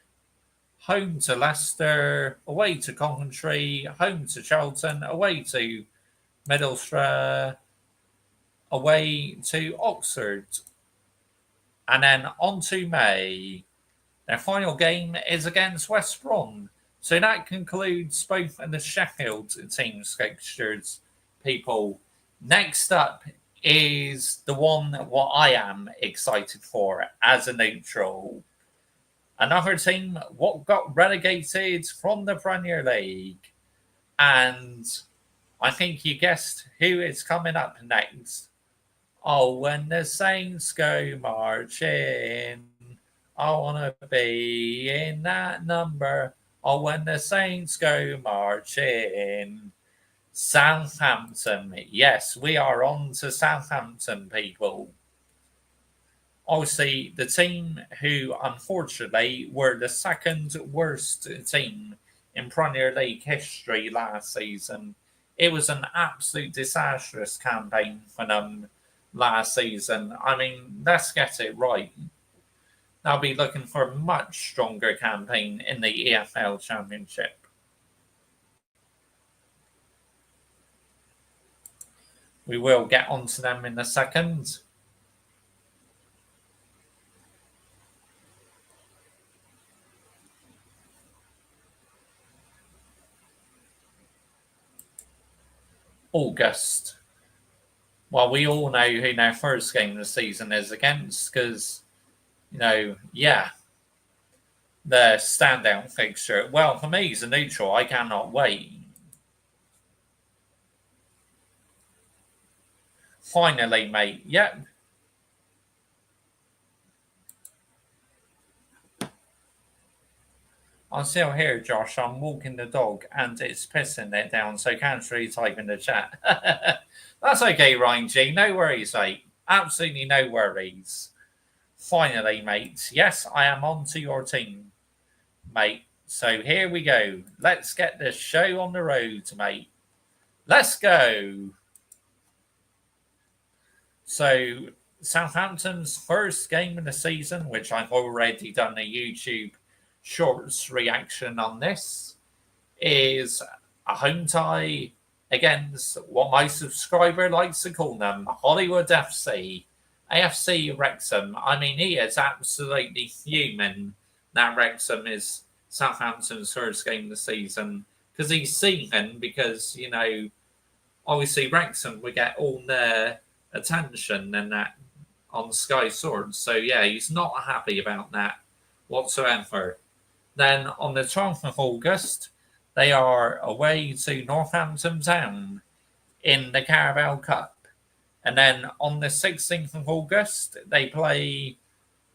home to Leicester, away to Coventry, home to Charlton, away to Middlesbrough, away to Oxford. And then on to May. Their final game is against West Brom. So that concludes both of the Sheffield team's fixtures, people. Next up is the one what I am excited for as a neutral. Another team what got relegated from the Premier League. And I think you guessed who is coming up next. Oh, when the Saints go marching, I want to be in that number. Oh, when the Saints go marching. Southampton. Yes, we are on to Southampton, people. Obviously, the team who, unfortunately, were the second worst team in Premier League history last season. It was an absolute disastrous campaign for them last season. I mean, let's get it right. They'll be looking for a much stronger campaign in the EFL Championship. We will get onto them in a second. August. Well, we all know who their first game of the season is against because, the standout fixture. Well, for me, as a neutral, I cannot wait. Finally, mate. Yep. I'm still here, Josh. I'm walking the dog and it's pissing it down, so can't really type in the chat. That's okay, Ryan G. No worries, mate. Absolutely no worries. Finally, mate. Yes, I am on to your team, mate. So here we go. Let's get this show on the road, mate. Let's go. So Southampton's first game of the season, which I've already done a YouTube Shorts reaction on this, is a home tie against what my subscriber likes to call them, Hollywood FC, AFC Wrexham. I mean, he is absolutely fuming that Wrexham is Southampton's first game of the season because he's seething because, obviously Wrexham would get all their attention and that on Sky Swords. So, yeah, he's not happy about that whatsoever. Then on the 12th of August, they are away to Northampton Town in the Carabao Cup. And then on the 16th of August, they play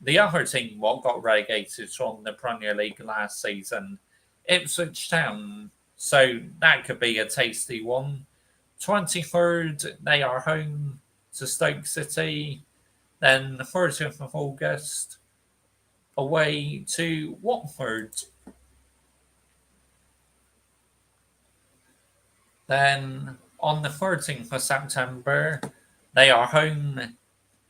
the other team what got relegated from the Premier League last season, Ipswich Town. So that could be a tasty one. 23rd, they are home to Stoke City. Then the 30th of August, away to Watford. Then on the 13th of September, they are home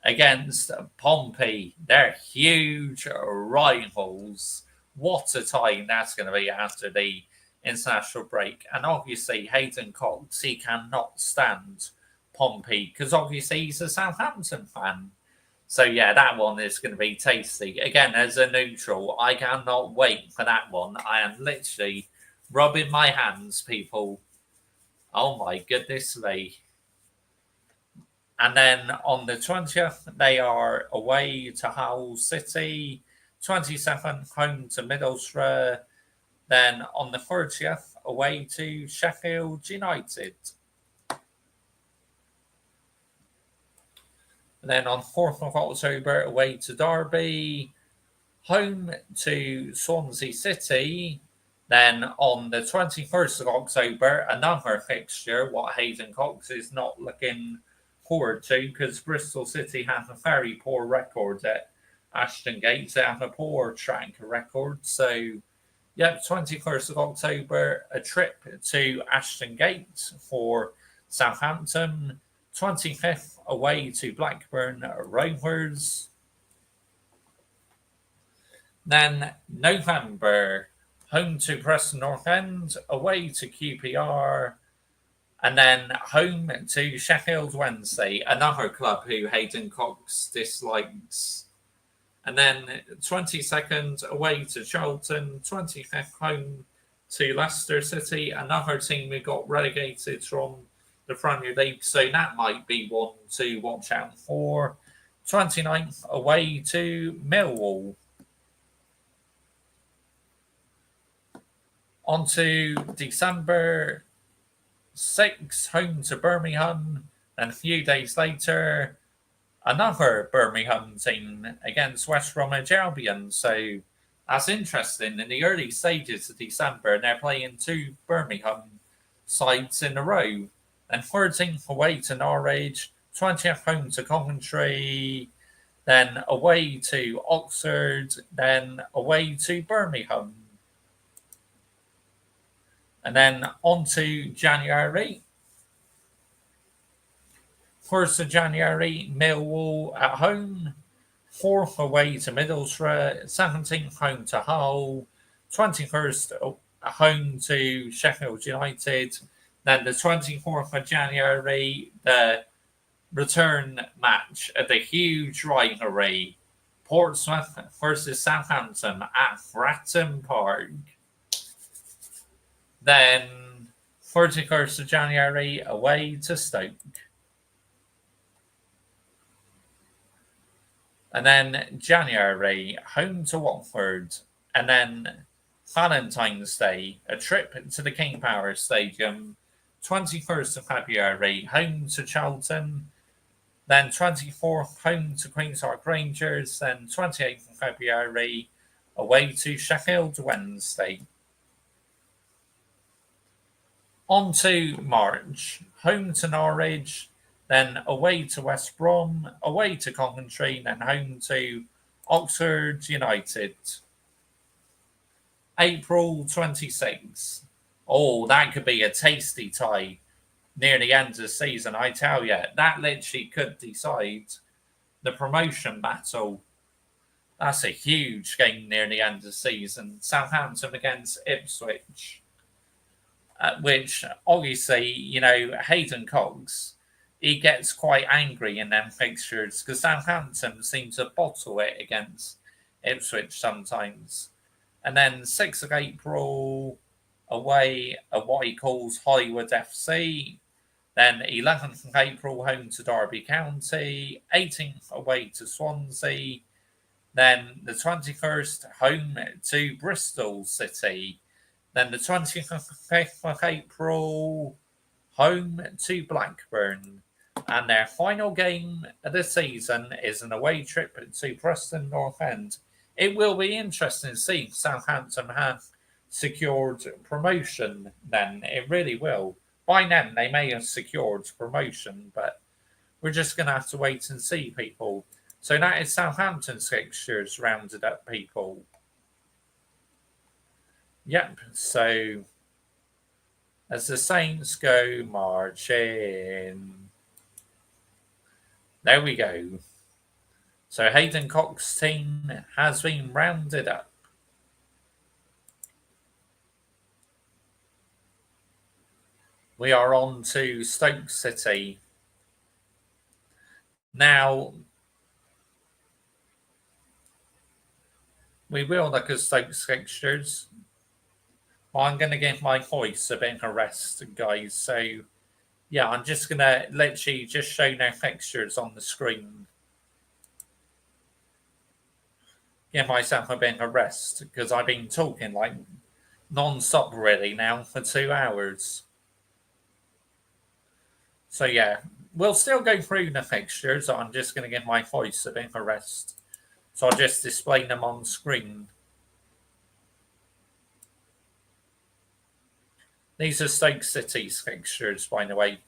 against Pompey. They're huge rivals. What a time that's going to be after the international break. And obviously, Hayden Cox, he cannot stand Pompey because obviously he's a Southampton fan. So, yeah, that one is going to be tasty. Again, as a neutral, I cannot wait for that one. I am literally rubbing my hands, people. Oh, my goodness me. And then on the 20th, they are away to Hull City. 27th, home to Middlesbrough. Then on the 30th, away to Sheffield United. And then on 4th of October, away to Derby, home to Swansea City. Then on the 21st of October, another fixture, what Hayden Cox is not looking forward to because Bristol City have a very poor record at Ashton Gate. They have a poor track record. So, yep, 21st of October, a trip to Ashton Gate for Southampton. 25th, away to Blackburn Rovers. Then November, home to Preston North End, away to QPR, and then home to Sheffield Wednesday, another club who Hayden Cox dislikes. And then 22nd, away to Charlton, 25th, home to Leicester City, another team who got relegated from the Premier League, so that might be one to watch out for. 29th, away to Millwall. On to December 6th, home to Birmingham, and a few days later, another Birmingham team against West Bromwich Albion. So that's interesting. In the early stages of December, they're playing two Birmingham sides in a row. Then 13th away to Norwich, 20th home to Coventry, then away to Oxford, then away to Birmingham. And then on to January. 1st of January, Millwall at home. 4th away to Middlesbrough. 17th home to Hull. 21st home to Sheffield United. Then the 24th of January, the return match at the huge rivalry. Portsmouth versus Southampton at Fratton Park. Then 31st of January, away to Stoke. And then January, home to Watford. And then Valentine's Day, a trip to the King Power Stadium. 21st of February, home to Charlton. Then 24th, home to Queen's Park Rangers. Then 28th of February, away to Sheffield Wednesday. On to March, home to Norwich, then away to West Brom, away to Coventry, then home to Oxford United. April 26th. Oh, that could be a tasty tie near the end of the season, I tell you. That literally could decide the promotion battle. That's a huge game near the end of the season. Southampton against Ipswich. Which, obviously, Hayden Cox, he gets quite angry in them fixtures because Southampton seem to bottle it against Ipswich sometimes. And then 6th of April, away at what he calls Hollywood FC. Then 11th of April, home to Derby County. 18th, away to Swansea. Then the 21st, home to Bristol City. Then the 25th of April, home to Blackburn. And their final game of the season is an away trip to Preston North End. It will be interesting to see if Southampton have secured promotion then. It really will. By then, they may have secured promotion, but we're just going to have to wait and see, people. So that is Southampton's fixtures rounded up, people. Yep, so as the Saints go marching. There we go. So Hayden Cox's team has been rounded up. We are on to Stoke City. Now, we will look at Stoke's fixtures. I'm going to give my voice a bit of a rest, guys. So, yeah, I'm just going to literally just show their fixtures on the screen. Give myself a bit of a rest because I've been talking like non-stop really now for 2 hours. So, yeah, we'll still go through the fixtures. I'm just going to give my voice a bit of a rest. So I'll just display them on screen. These are Stoke City's fixtures, by the way.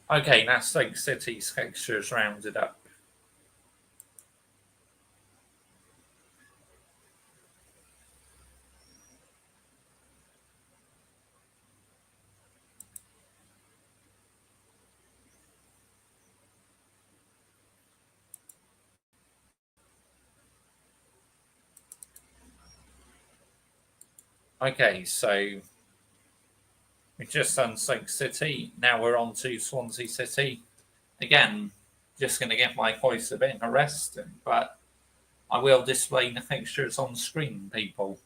Okay, that's Stoke City's fixtures rounded up. Okay, so we've just done Stoke City. Now we're on to Swansea City. Again, just going to give my voice a bit of a rest, but I will display the fixtures on screen, people.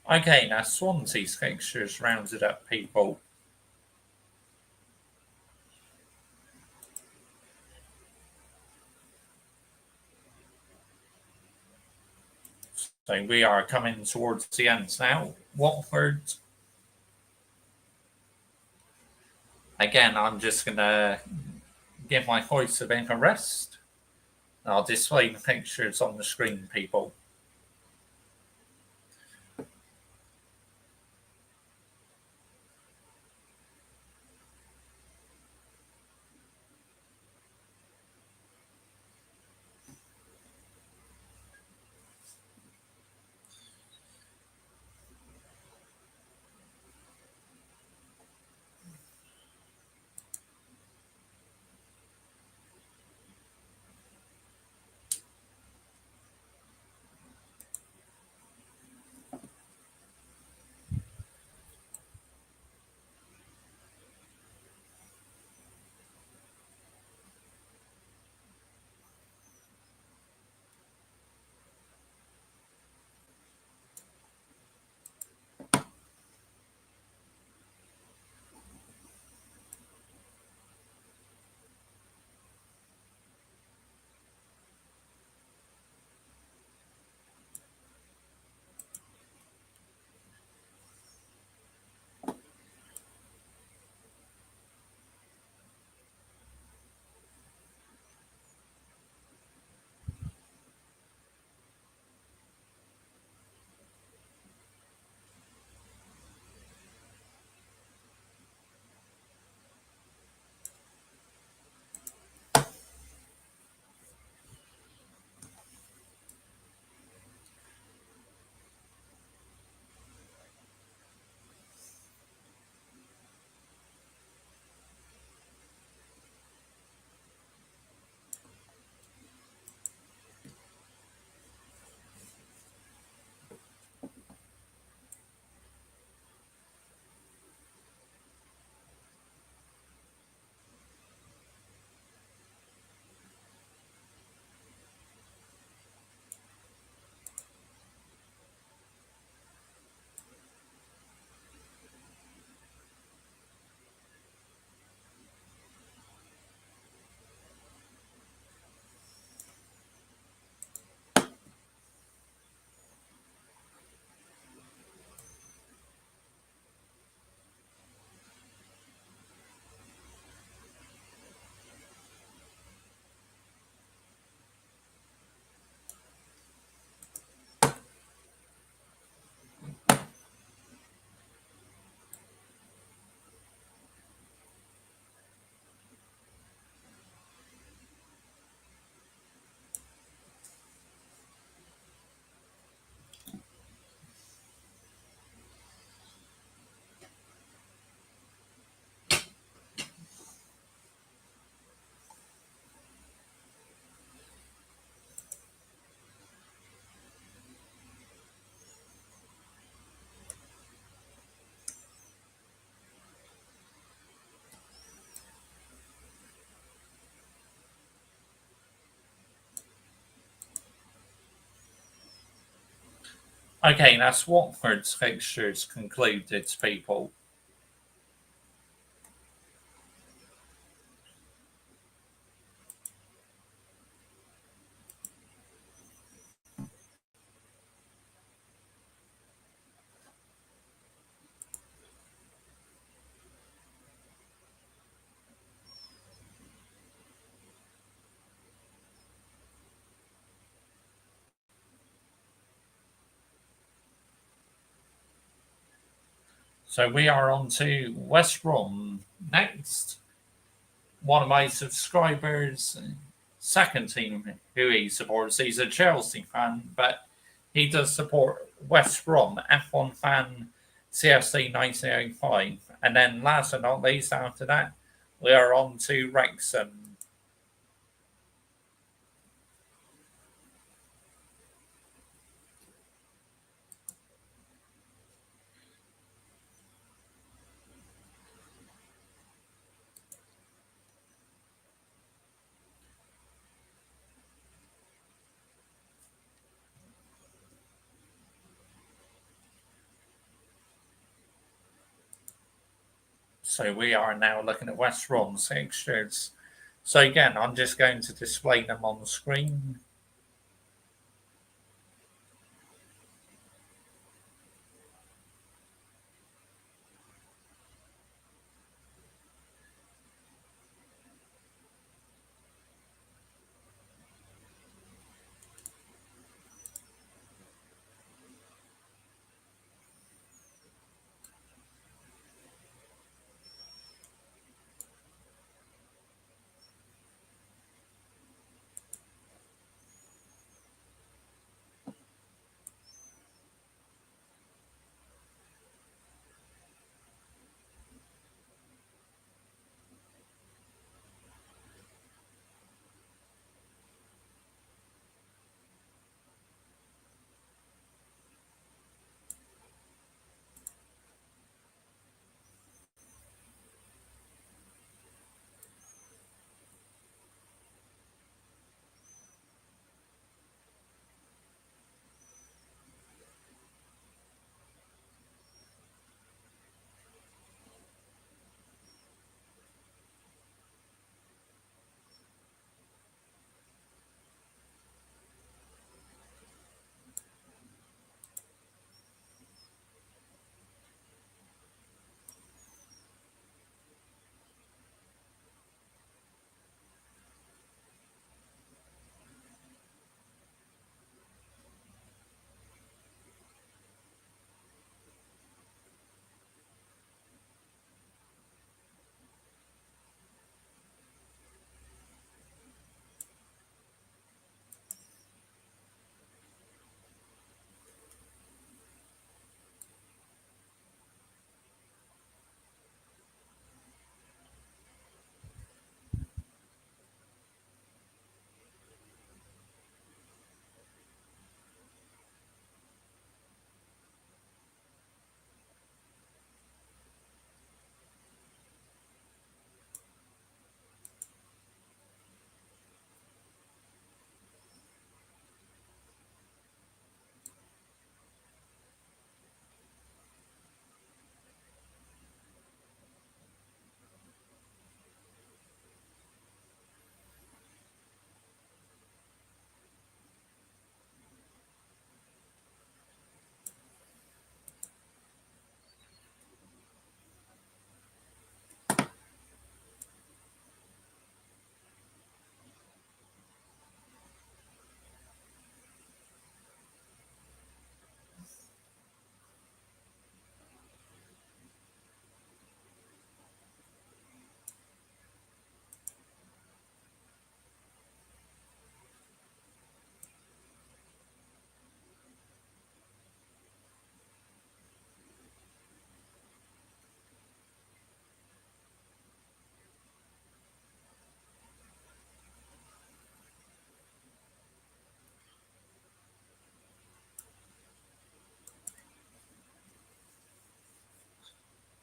Okay, now Swansea's fixtures rounded up, people. So we are coming towards the end now. Watford. Again, I'm just going to give my voice a bit of a rest. I'll display the pictures on the screen, people. Okay, that's Watford's fixtures concluded, people. So we are on to West Brom next. One of my subscribers' second team who he supports. He's a Chelsea fan, but he does support West Brom, F1 fan CFC 1905. And then last but not least, after that, we are on to Wrexham. So we are now looking at West Brom's fixtures. So again, I'm just going to display them on the screen.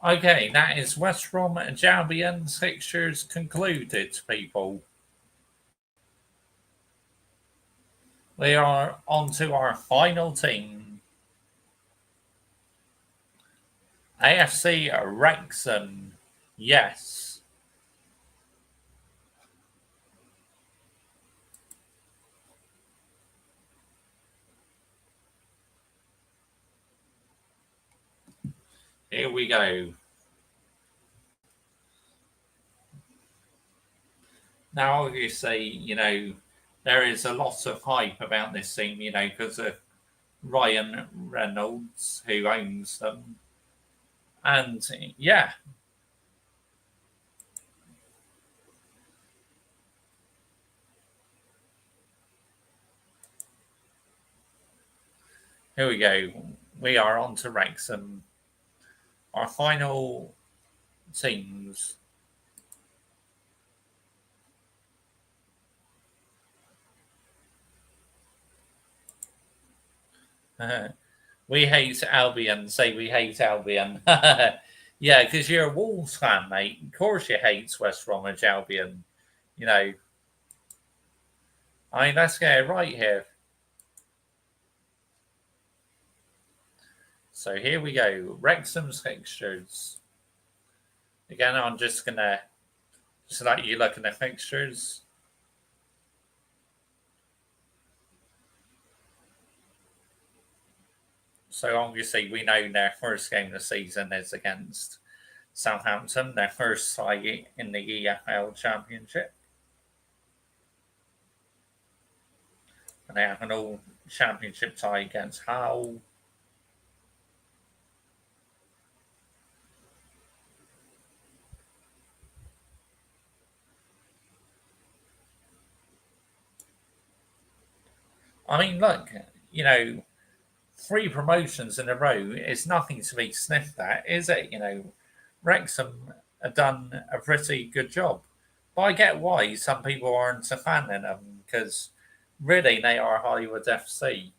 Okay, that is West Brom and Albion's fixtures concluded, people. We are on to our final team. AFC Wrexham. Yes. Here we go. Now, obviously, there is a lot of hype about this team, because of Ryan Reynolds, who owns them. And yeah, here we go. We are on to Wrexham. Our final teams. We hate Albion. Say we hate Albion. Yeah, because you're a Wolves fan, mate. Of course you hate West Bromwich Albion. You know, I mean, let's get it right here. So here we go. Wrexham's fixtures. Again, I'm just going to just let you look at the fixtures. So obviously we know their first game of the season is against Southampton, their first tie in the EFL Championship. And they have an all championship tie against Hull. I mean, look, 3 promotions in a row is nothing to be sniffed at, is it? Wrexham have done a pretty good job. But I get why some people aren't a fan of them, because really they are Hollywood FC.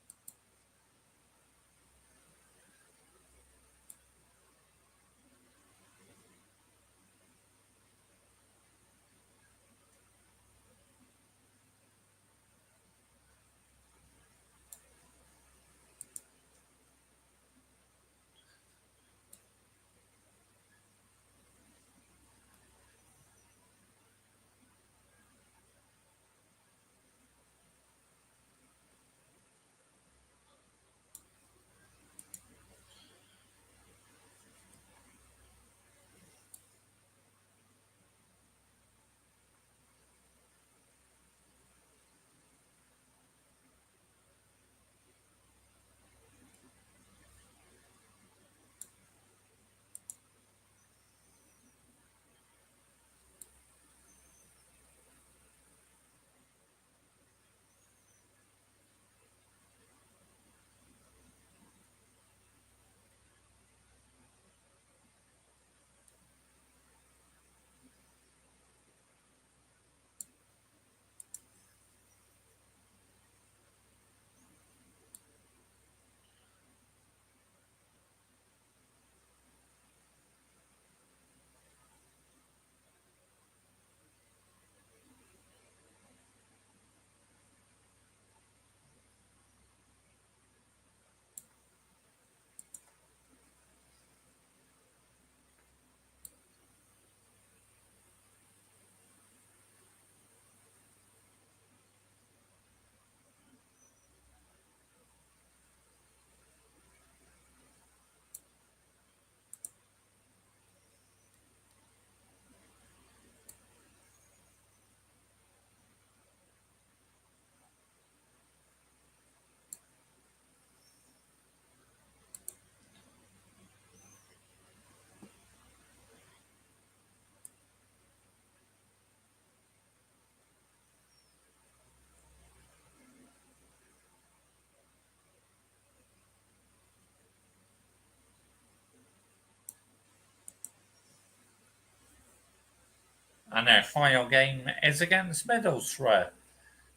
And their final game is against Middlesbrough.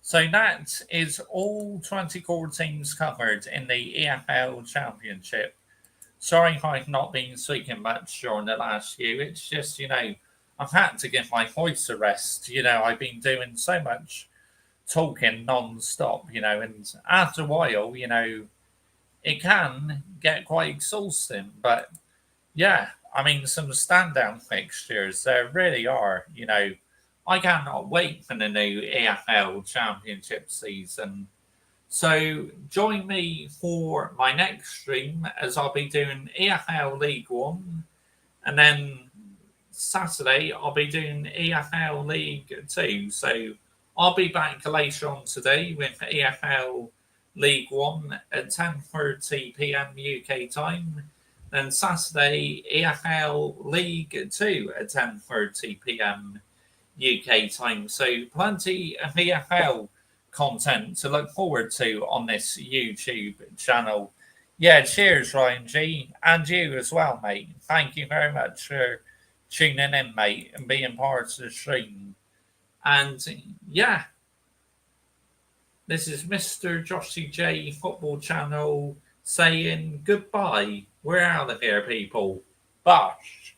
So that is all 24 teams covered in the EFL Championship. Sorry I've not been speaking much during the last few. It's just, I've had to give my voice a rest. I've been doing so much talking non-stop, and after a while, it can get quite exhausting. But yeah, I mean, some standout fixtures, there really are. I cannot wait for the new EFL Championship season. So join me for my next stream as I'll be doing EFL League One, and then Saturday I'll be doing EFL League Two. So I'll be back later on today with EFL League One at 10:30 p.m. UK time. Then Saturday EFL League Two at 10:30 p.m. UK time. So plenty of EFL content to look forward to on this YouTube channel. Yeah, cheers, Ryan G. And you as well, mate. Thank you very much for tuning in, mate, and being part of the stream. And yeah, this is Mr. Joshy J Football Channel saying goodbye. We're out of here, people. Bosh.